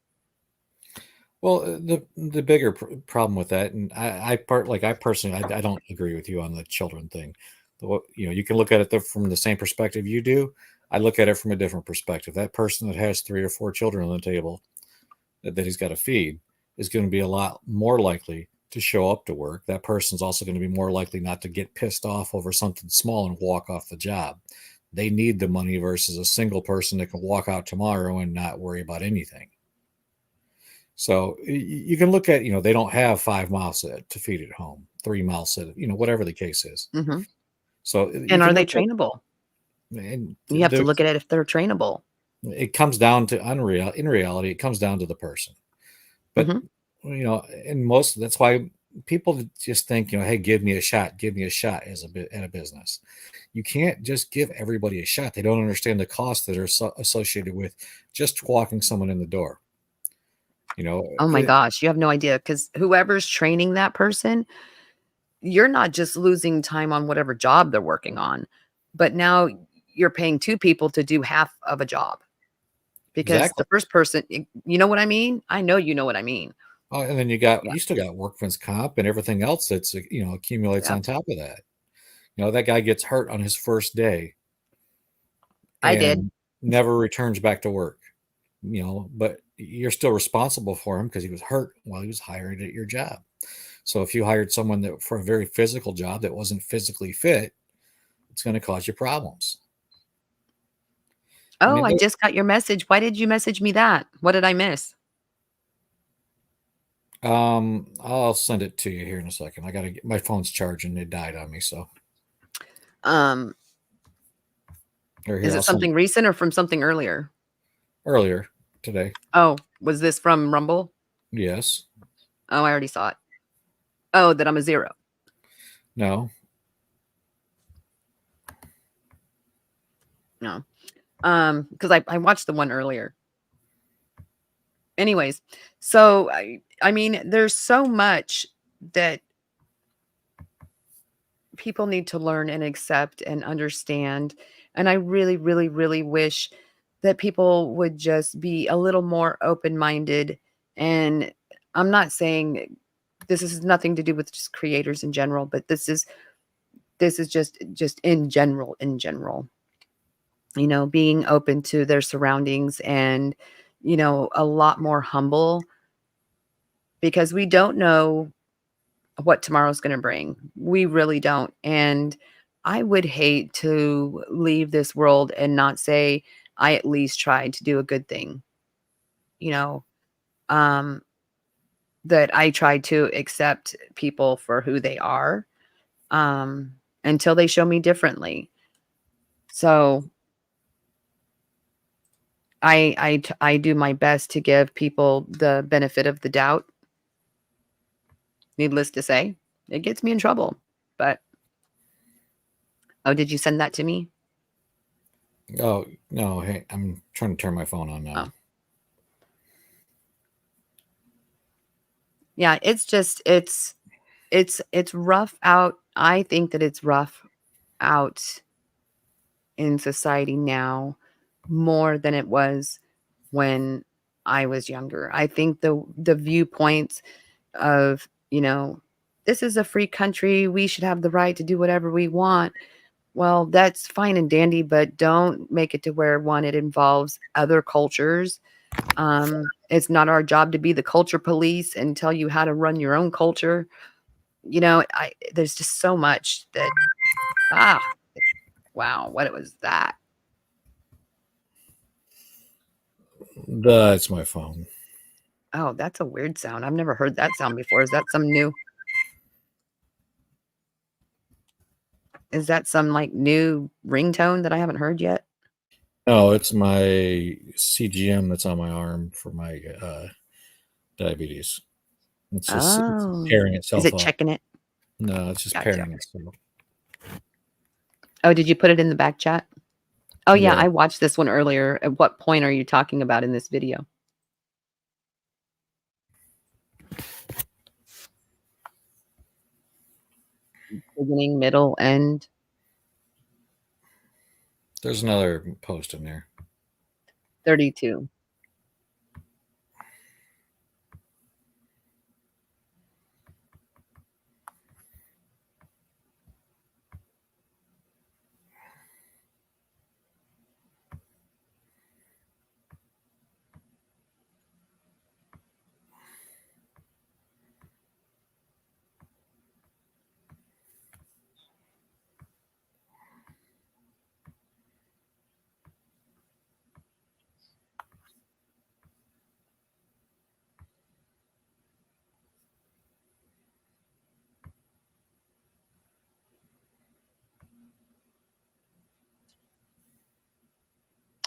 Well, the bigger problem with that, and I personally, I don't agree with you on the children thing. You can look at it from the same perspective you do. I look at it from a different perspective. That person that has 3 or 4 children on the table that he's got to feed is going to be a lot more likely to show up to work. That person's also going to be more likely not to get pissed off over something small and walk off the job. They need the money versus a single person that can walk out tomorrow and not worry about anything. So you can look at, they don't have 5 miles to feed at home, 3 miles, whatever the case is. Hmm. So you And are can they look at, trainable? and You have to look at it if they're trainable. it comes down to in reality, it comes down to the person. But, Hmm. and that's why people just think, hey, give me a shot as at a business. You can't just give everybody a shot. They don't understand the costs that are associated with just walking someone in the door. Oh my It, gosh, you have no idea, because whoever's training that person, you're not just losing time on whatever job they're working on, but now you're paying two people to do half of a job, because exactly. the first person, you know what I mean? I know you know what I mean. Oh, and then Yeah. you still got workman's comp and everything else that's accumulates Yep. on top of that. That guy gets hurt on his first day I did. and never returns back to work. But you're still responsible for him because he was hurt while he was hired at your job. So if you hired someone that for a very physical job that wasn't physically fit, it's going to cause you problems. I Oh, mean, I just got your message. Why did you message me that? What did I miss? I'll send it to you here in a second. I got to get my phone's charging. It died on me. So, Um, or here, is I'll it send it something recent or from something earlier? earlier today. Oh, was this from Rumble? Yes. Oh, I already saw it. Oh, that I'm a zero. No. No. Because I watched the one earlier. Anyways, so I mean, there's so much that people need to learn and accept and understand. And I really, really, really wish that people would just be a little more open-minded. And I'm not saying this is nothing to do with just creators in general, but this is just in general, being open to their surroundings and, a lot more humble, because we don't know what tomorrow's going to bring. We really don't. And I would hate to leave this world and not say I at least tried to do a good thing, you know, um, that I tried to accept people for who they are, um, until they show me differently. So I do my best to give people the benefit of the doubt. Needless to say, it gets me in trouble. But oh, did you send that to me? Oh, no. Hey, I'm trying to turn my phone on Oh, now. yeah, it's rough out. I think that it's rough out in society now more than it was when I was younger. I think the viewpoints of, this is a free country, we should have the right to do whatever we want. Well, that's fine and dandy, but don't make it to where, one, it involves other cultures. It's not our job to be the culture police and tell you how to run your own culture. There's just so much that, ah, wow, what was that? That's my phone. Oh, that's a weird sound. I've never heard that sound before. Is that some new? Is that some like new ringtone that I haven't heard yet? No, it's my CGM that's on my arm for my diabetes. It's Oh, pairing is itself it up. checking it? No, it's just Gotcha. pairing itself. Oh, did you put it in the back chat? Oh, yeah, Yeah. I watched this one earlier. At what point are you talking about in this video? Beginning, middle, end? There's another post in there. 32.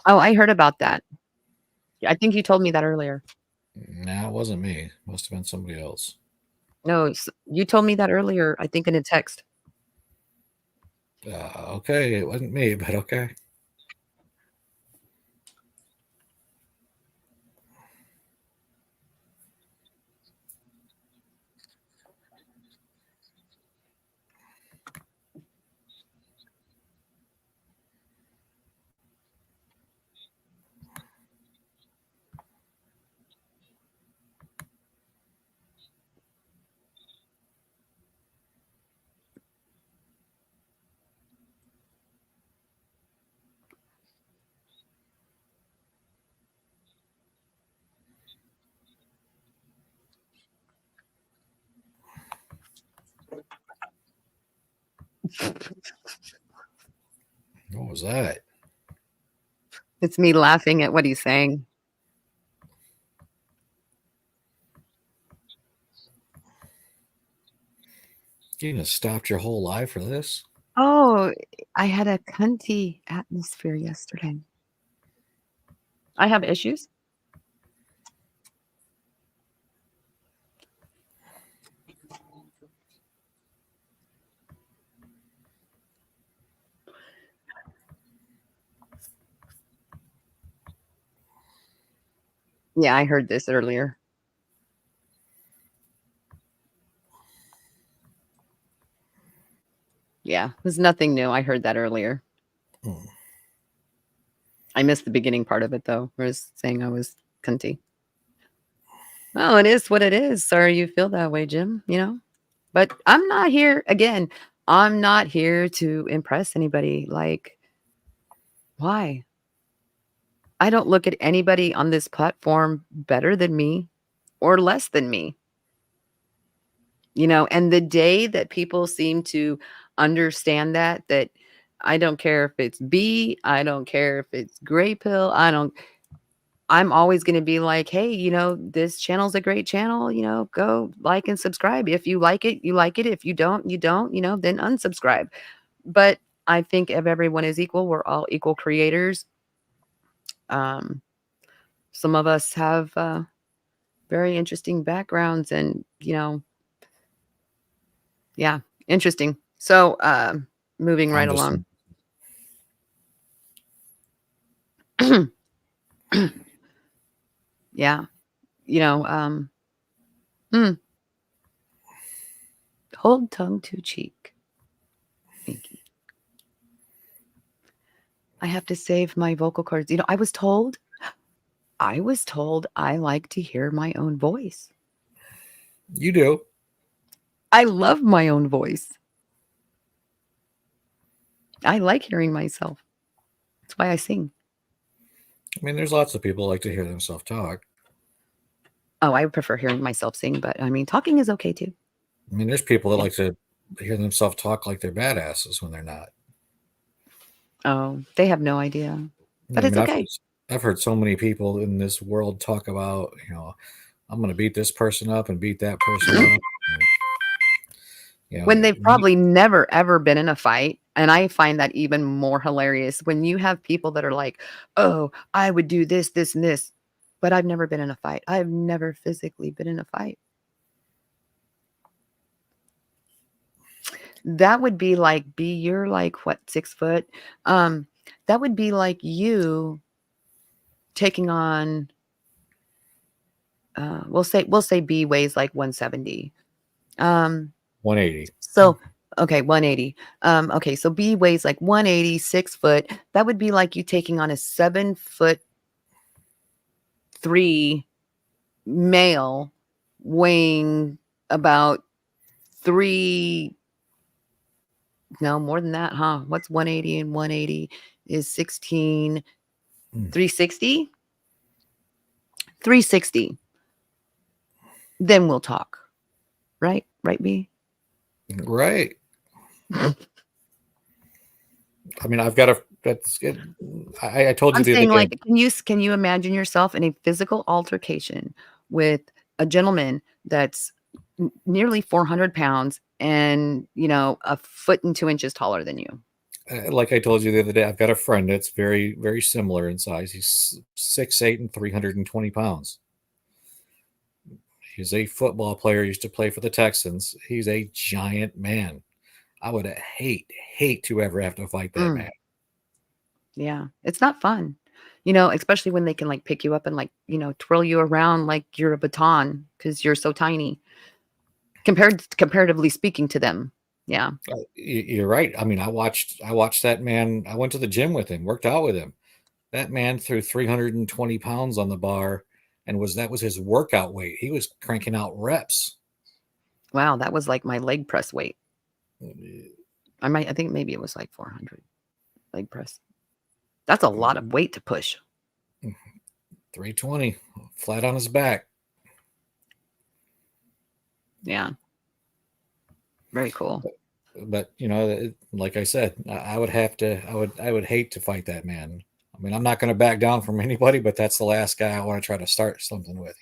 Oh, I heard about that. I think you told me that earlier. Nah, it wasn't me. Must have been somebody else. No, you told me that earlier, I think in a text. Okay, it wasn't me, but okay. What was that? It's me laughing at what he's saying. You gonna stopped your whole life for this? Oh, I had a cunty atmosphere yesterday. I have issues. Yeah, I heard this earlier. Yeah, there's nothing new. I heard that earlier. Hmm. I missed the beginning part of it though, where it's saying I was cunty. Well, it is what it is. Sorry you feel that way, Jim, you know? But I'm not here again, I'm not here to impress anybody. Like, why? I don't look at anybody on this platform better than me or less than me. You know, and the day that people seem to understand that I don't care if it's B, I don't care if it's gray pill, I'm always going to be like, hey, you know, this channel's a great channel, you know, go like and subscribe. If you like it, you like it. If you don't, you don't, you know, then unsubscribe. But I think if everyone is equal, we're all equal creators. Um, some of us have very interesting backgrounds and, you know, yeah, interesting. So, moving right I'm just along. Yeah, you know, hmm, hold tongue to cheek. Pinky. I have to save my vocal cords. You know, I was told I like to hear my own voice. you do. I love my own voice. I like hearing myself. That's why I sing. I mean, there's lots of people like to hear themselves talk. Oh, I prefer hearing myself sing, but I mean, talking is okay too. I mean, there's people that Yeah. like to hear themselves talk like they're badasses when they're not. Oh, they have no idea, I but it's mean, okay. I've heard so many people in this world talk about, I'm going to beat this person up and beat that person up. And, When they've probably never ever been in a fight. And I find that even more hilarious when you have people that are like, oh, I would do this, this, and this, but I've never been in a fight. I've never physically been in a fight. That would be like, B, you're like, what, 6 foot? That would be like you taking on, we'll say B weighs like 170. 180. So, okay, 180. Okay, so B weighs like 180, 6 foot. That would be like you taking on a 7'3" male weighing about three, no, more than that, huh? What's 180 and 180 is 16, 360? 360. Then we'll talk. Right? Right, B? Right. I mean, I've got a, that's good. I told you I'm the other saying, day. like, can you imagine yourself in a physical altercation with a gentleman that's nearly 400 pounds and, you know, a foot and 2 inches taller than you? Like I told you the other day, I've got a friend that's very, very similar in size. He's 6'8" and 320 pounds. He's a football player, used to play for the Texans. He's a giant man. I would hate to ever have to fight that Mm, man. yeah, it's not fun, especially when they can like pick you up and like, twirl you around like you're a baton because you're so tiny comparatively speaking to them. Yeah. You're right. I mean, I watched that man. I went to the gym with him, worked out with him. That man threw 320 pounds on the bar, and that was his workout weight. He was cranking out reps. Wow, that was like my leg press weight. I think maybe it was like 400 leg press. That's a lot of weight to push. 320 flat on his back. Yeah. Very cool. But like I said, I would have to. I would hate to fight that man. I mean, I'm not going to back down from anybody, but that's the last guy I want to try to start something with.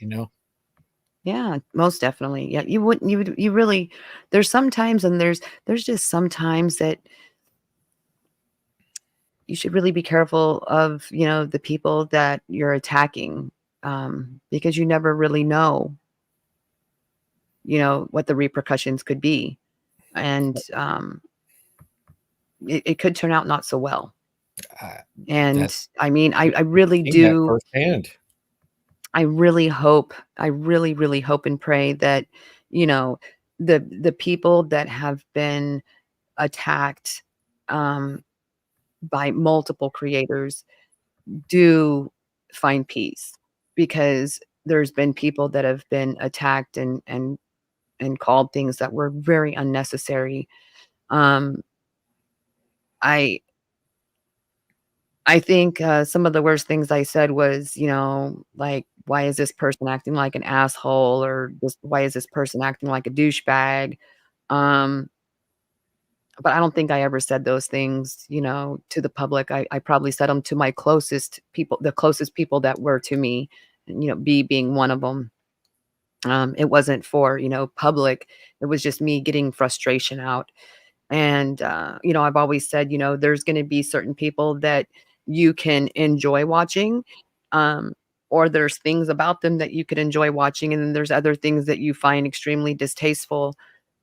Yeah, most definitely. Yeah, you wouldn't you really there's sometimes and there's just sometimes that you should really be careful of, the people that you're attacking, because you never really know, what the repercussions could be. And it could turn out not so well. I, And that I mean, I I've really seen that do. firsthand. I really hope, I really, really hope and pray that, you know, the people that have been attacked, um, by multiple creators do find peace, because there's been people that have been attacked and called things that were very unnecessary. Um, I I think, some of the worst things I said was, like, "Why is this person acting like an asshole?" Or just, "Why is this person acting like a douchebag?" Um, but I don't think I ever said those things, to the public. I probably said them to my closest people, the closest people that were to me, and, B being one of them. It wasn't for, public. It was just me getting frustration out. And, I've always said, there's going to be certain people that you can enjoy watching, um, or there's things about them that you could enjoy watching. And then there's other things that you find extremely distasteful.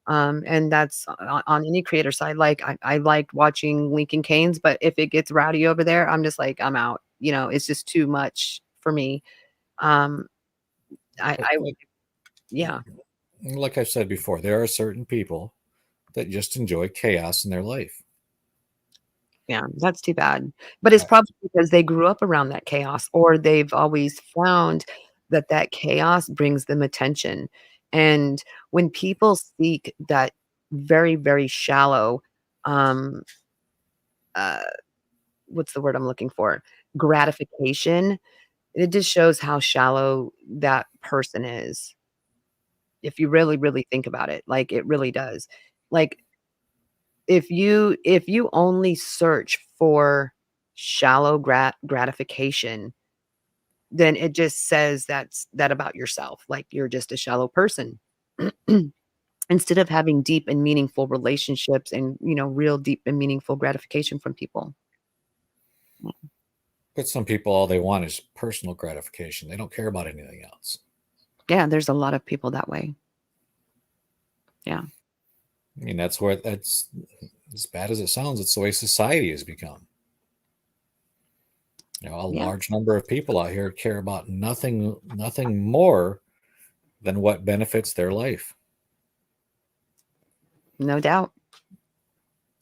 And that's on any creator side. Like I liked watching Lincoln Canes, but if it gets rowdy over there, I'm just like, I'm out. It's just too much for me. Um, But I yeah. like I've said before, there are certain people that just enjoy chaos in their life. Yeah, that's too bad. But it's I, probably because they grew up around that chaos, or they've always found that that chaos brings them attention. And when people seek that very, very shallow, um, uh, what's the word I'm looking for? Gratification, it just shows how shallow that person is. If you really, really think about it, like it really does. Like if you only search for shallow gratification, then it just says that about yourself, like you're just a shallow person. Instead of having deep and meaningful relationships and, real deep and meaningful gratification from people. but some people, all they want is personal gratification. They don't care about anything else. Yeah, there's a lot of people that way. Yeah. I mean, that's as bad as it sounds. It's the way society has become. A Yeah, large number of people out here care about nothing more than what benefits their life. no doubt.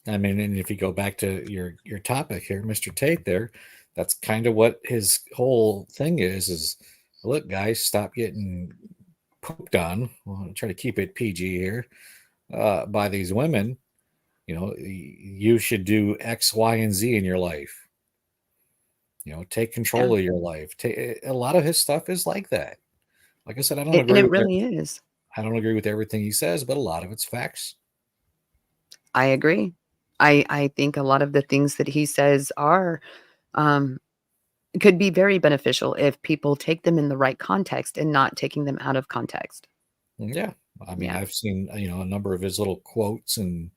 I mean, and if you go back to your topic here, Mr. Tate, that's kind of what his whole thing is. Look, guys, stop getting pooped on. Well, I'll try to keep it PG here, by these women. You should do X, Y, and Z in your life. Take Yeah. control of your life. A lot of his stuff is like that. Like I said, I don't And agree it with really is. I don't agree with everything he says, but a lot of it's facts. I agree. I think a lot of the things that he says are, um, could be very beneficial if people take them in the right context and not taking them out of context. Yeah, I mean, Yeah. I've seen a number of his little quotes and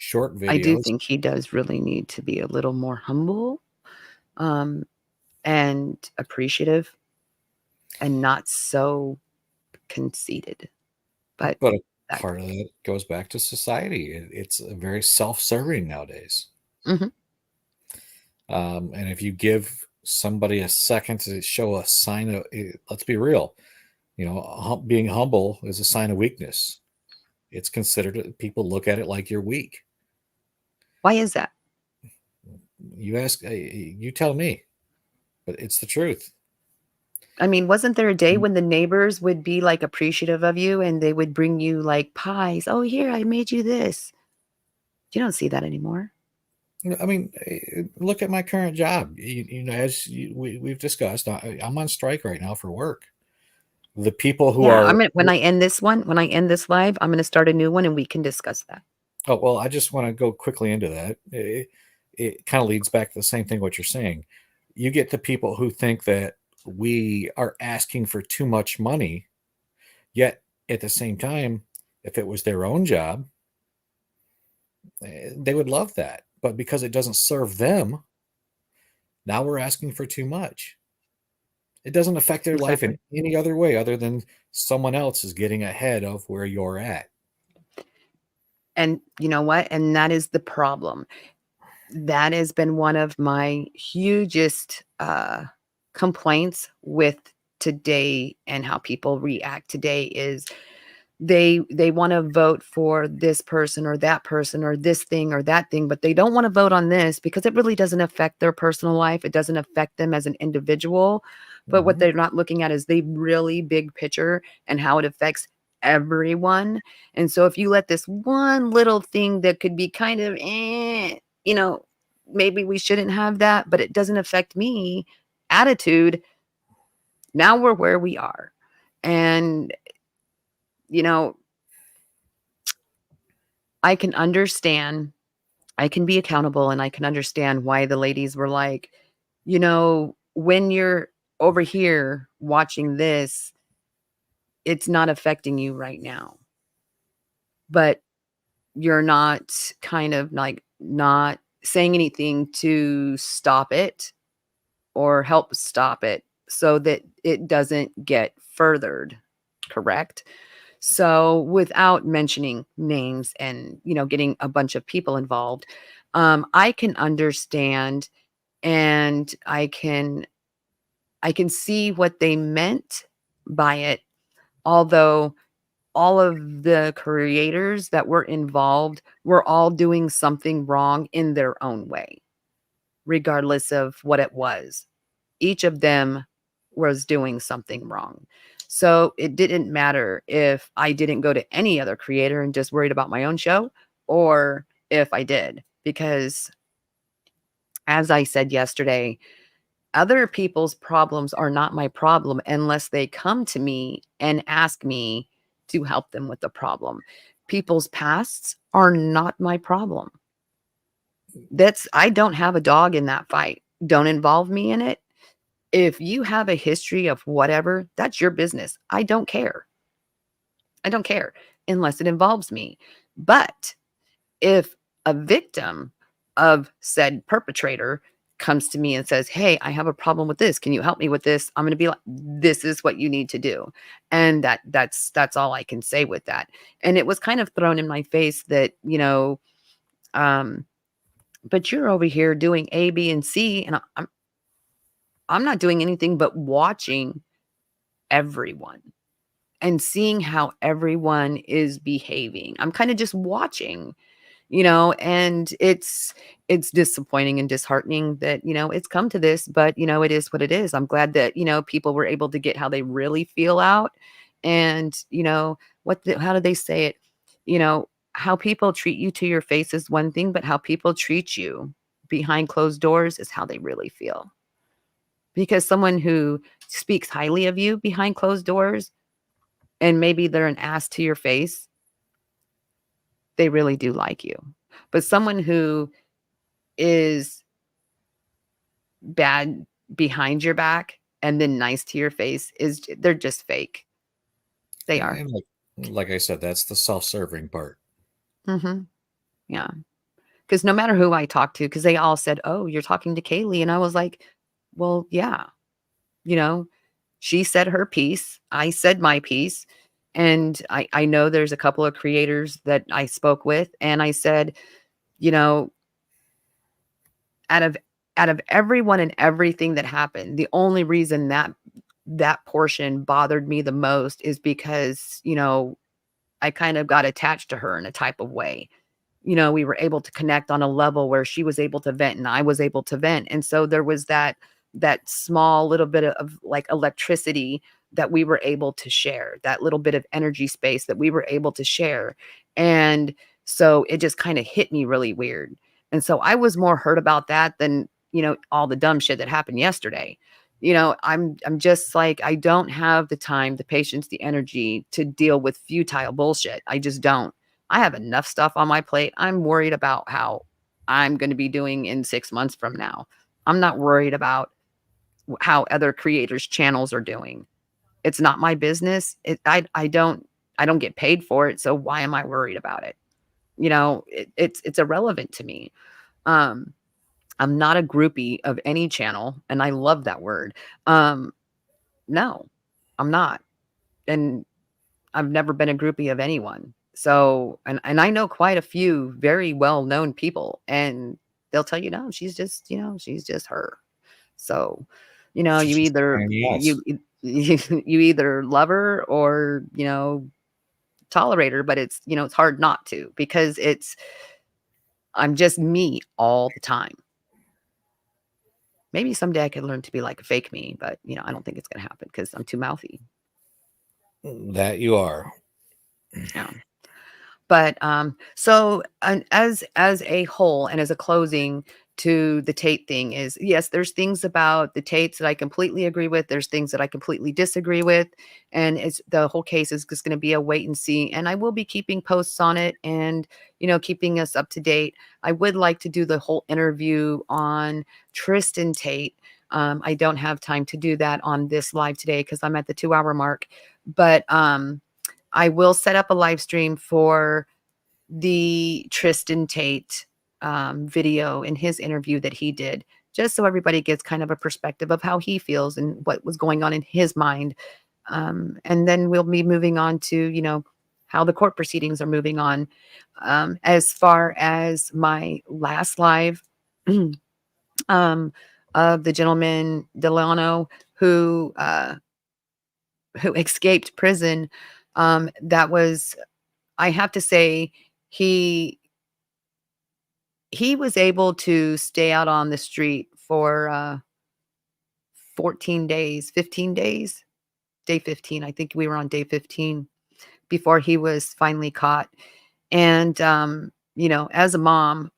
short I do videos. think he does really need to be a little more humble, um, and appreciative and not so conceited. But But a that part of it goes back to society. It's very self-serving nowadays. Mhm. And if you give somebody a second to show a sign of, let's be real, being humble is a sign of weakness. It's considered, people look at it like you're weak. Why is that? You tell me, but it's the truth. I mean, wasn't there a day when the neighbors would be, like, appreciative of you and they would bring you, like, pies? "Oh, here, I made you this." You don't see that anymore. I mean, look at my current job. We've discussed, I'm on strike right now for work. The people who Yeah, are, I'm gonna when I end this live, I'm gonna start a new one and we can discuss that. oh, well, I just want to go quickly into that. It kind of leads back to the same thing what you're saying. You get the people who think that we are asking for too much money, yet at the same time, if it was their own job, they would love that. But because it doesn't serve them, now we're asking for too much. It doesn't affect their life in Exactly. any other way other than someone else is getting ahead of where you're at. And you know what? And that is the problem. That has been one of my hugest, complaints with today and how people react today is they wanna vote for this person or this thing or that thing, but they don't wanna vote on this because it really doesn't affect their personal life. It doesn't affect them as an individual. But what Mhm. they're not looking at is the really big picture and how it affects everyone. And so if you let this one little thing that could be kind of, you know, maybe we shouldn't have that, but it doesn't affect me attitude, now we're where we are. And, you know, I can understand, I can be accountable, and I can understand why the ladies were like, when you're over here watching this, it's not affecting you right now. But you're not kind of like not saying anything to stop it or help stop it so that it doesn't get furthered, correct? So without mentioning names and, getting a bunch of people involved, I can understand and I can see what they meant by it, although all of the creators that were involved were all doing something wrong in their own way, regardless of what it was. Each of them was doing something wrong. So it didn't matter if I didn't go to any other creator and just worried about my own show or if I did, because as I said yesterday, other people's problems are not my problem unless they come to me and ask me to help them with the problem. People's pasts are not my problem. I don't have a dog in that fight. Don't involve me in it. If you have a history of whatever, that's your business. I don't care. I don't care unless it involves me. But if a victim of said perpetrator comes to me and says, "Hey, I have a problem with this. Can you help me with this?" I'm going to be like, "This is what you need to do." And that's all I can say with that. And it was kind of thrown in my face that, um, but you're over here doing A, B, and C, and I'm not doing anything but watching everyone and seeing how everyone is behaving. I'm kind of just watching, and it's disappointing and disheartening that, it's come to this, but it is what it is. I'm glad that, people were able to get how they really feel out. And, how do they say it? How people treat you to your face is one thing, but how people treat you behind closed doors is how they really feel. Because someone who speaks highly of you behind closed doors and maybe they're an ass to your face, they really do like you. But someone who is bad behind your back and then nice to your face they're just fake. They are. And like I said, that's the self-serving part. Mhm. Yeah. because no matter who I talked to, because they all said, "Oh, you're talking to Kaylee," and I was like, "Well, yeah, you know, she said her piece, I said my piece, and I know there's a couple of creators that I spoke with, and I said, you know, out of everyone and everything that happened, the only reason that portion bothered me the most is because, I kind of got attached to her in a type of way. We were able to connect on a level where she was able to vent and I was able to vent. And so there was that small little bit of like electricity that we were able to share, that little bit of energy space that we were able to share. And so it just kind of hit me really weird. And so I was more hurt about that than, all the dumb shit that happened yesterday. I'm just like, I don't have the time, the patience, the energy to deal with futile bullshit. I just don't. I have enough stuff on my plate. I'm worried about how I'm going to be doing in 6 months from now. I'm not worried about how other creators' channels are doing. It's not my business. I don't get paid for it. So why am I worried about it? It's irrelevant to me. Um, I'm not a groupie of any channel, and I love that word. Um, no, I'm not. And I've never been a groupie of anyone. So, and I know quite a few very well-known people, and they'll tell you, no, she's just her. So, She's you just either saying yes. you either love her or, tolerate her, but it's hard not to because I'm just me all the time. Maybe someday I could learn to be like a fake me, but I don't think it's gonna happen because I'm too mouthy. That you are. Yeah. But, so, and as a whole and as a closing to the Tate thing is, yes, there's things about the Tates that I completely agree with. There's things that I completely disagree with. And it's the whole case is just gonna be a wait and see. And I will be keeping posts on it and, keeping us up to date. I would like to do the whole interview on Tristan Tate. I don't have time to do that on this live today because I'm at the 2-hour mark. But, I will set up a live stream for the Tristan Tate video in his interview that he did, just so everybody gets kind of a perspective of how he feels and what was going on in his mind. And then we'll be moving on to, how the court proceedings are moving on. As far as my last live, um, of the gentleman Delano who escaped prison, that was, I have to say, he was able to stay out on the street for 14 days, 15 days, day 15. I think we were on day 15 before he was finally caught. And, as a mom,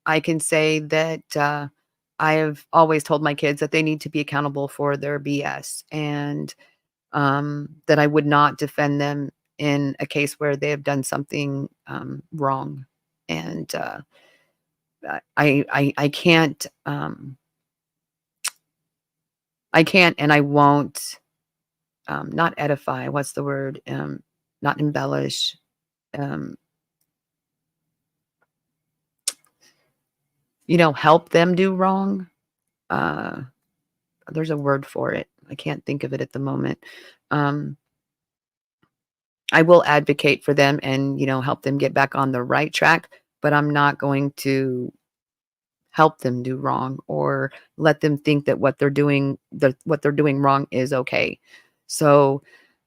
I can say that I have always told my kids that they need to be accountable for their BS and that I would not defend them in a case where they have done something wrong. And I can't and I won't not edify. What's the word? Not embellish. Um, help them do wrong. Uh, there's a word for it. I can't think of it at the moment. Um, I will advocate for them and help them get back on the right track, but I'm not going to help them do wrong or let them think that what they're doing wrong is okay. So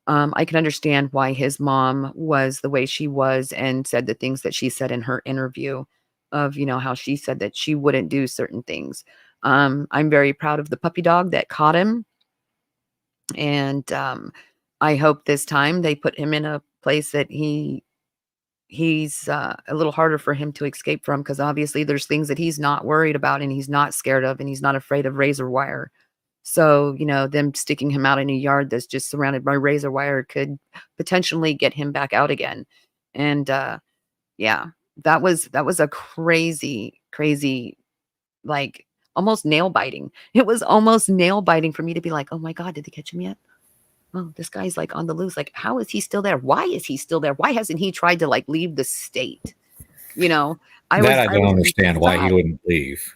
I can understand why his mom was the way she was and said the things that she said in her interview of how she said that she wouldn't do certain things. I'm very proud of the puppy dog that caught him, and I hope this time they put him in a place that he's a little harder for him to escape from, because obviously there's things that he's not worried about and he's not scared of and he's not afraid of razor wire. So, them sticking him out in a yard that's just surrounded by razor wire could potentially get him back out again. And yeah, that was a crazy, crazy, like almost nail biting. It was almost nail biting for me to be like, oh my God, did they catch him yet? Oh, this guy's on the loose. Like, how is he still there? Why is he still there? Why hasn't he tried to leave the state? You know, I That was I I don't was understand why he beside. wouldn't leave.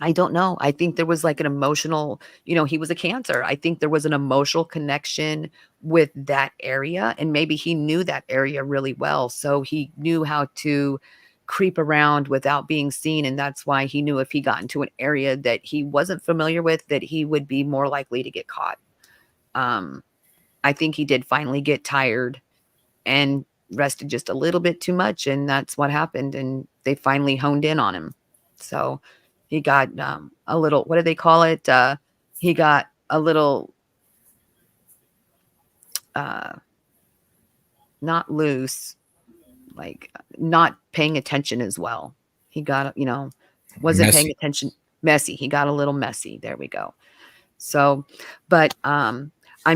I don't know. I think there was like an emotional, he was a Cancer. I think there was an emotional connection with that area. And maybe he knew that area really well. So he knew how to creep around without being seen. And that's why he knew if he got into an area that he wasn't familiar with, that he would be more likely to get caught. Um, I think he did finally get tired and rested just a little bit too much. And that's what happened. And they finally honed in on him. So he got a little, what do they call it? He got a little, uh, not loose, like not paying attention as well. He got, wasn't paying Messy. attention, messy. He got a little messy. There we go. So, but I'm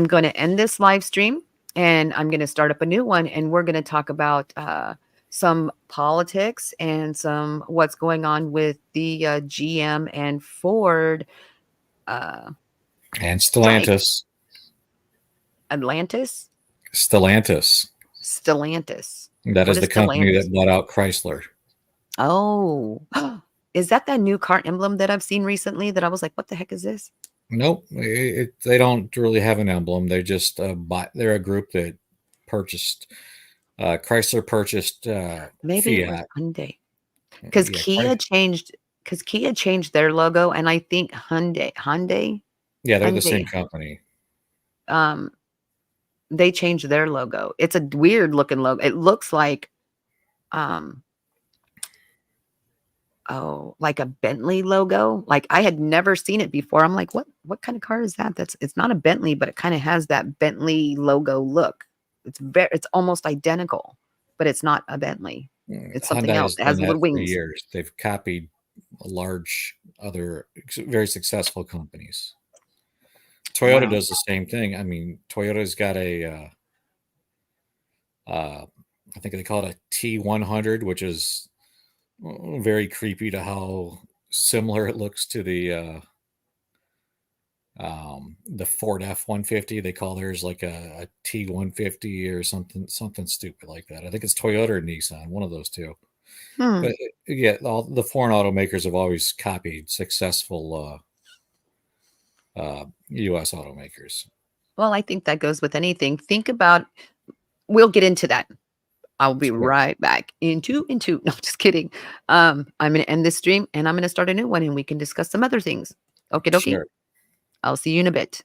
going to end this live stream and I'm going to start up a new one, and we're going to talk about some politics and some what's going on with the GM and Ford And strike. Stellantis. Atlantis, Stellantis. Stellantis. That What is is the company Stellantis? that bought out Chrysler. Oh, is that new car emblem that I've seen recently that I was like, what the heck is this? Nope, they don't really have an emblem. They just they're a group that purchased. Chrysler purchased Maybe it was Fiat. Hyundai. Because Yeah, Kia changed their logo, and I think Hyundai, yeah, they're the Hyundai, same company. um, they changed their logo. It's a weird looking logo. It looks like, um, like a Bentley logo. Like I had never seen it before. I'm like, what kind of car is that? It's not a Bentley, but it kind of has that Bentley logo look. It's almost identical, but it's not a Bentley. It's something Hyundai else. has It done has that little for wings. years. They've copied large other very successful companies. Toyota Wow. does the same thing. I mean, Toyota's got I think they call it a T100, which is very creepy to how similar it looks to the Ford F-150. They call theirs like a T150 or something stupid like that. I think it's Toyota or Nissan, one of those two. Hmm. But yeah, all the foreign automakers have always copied successful U.S. automakers. Well, I think that goes with anything. Think about, we'll get into that. I'll be Sure, right back into. No, just kidding. I'm going to end this stream and I'm going to start a new one and we can discuss some other things. Okay, dokie. sure. I'll see you in a bit.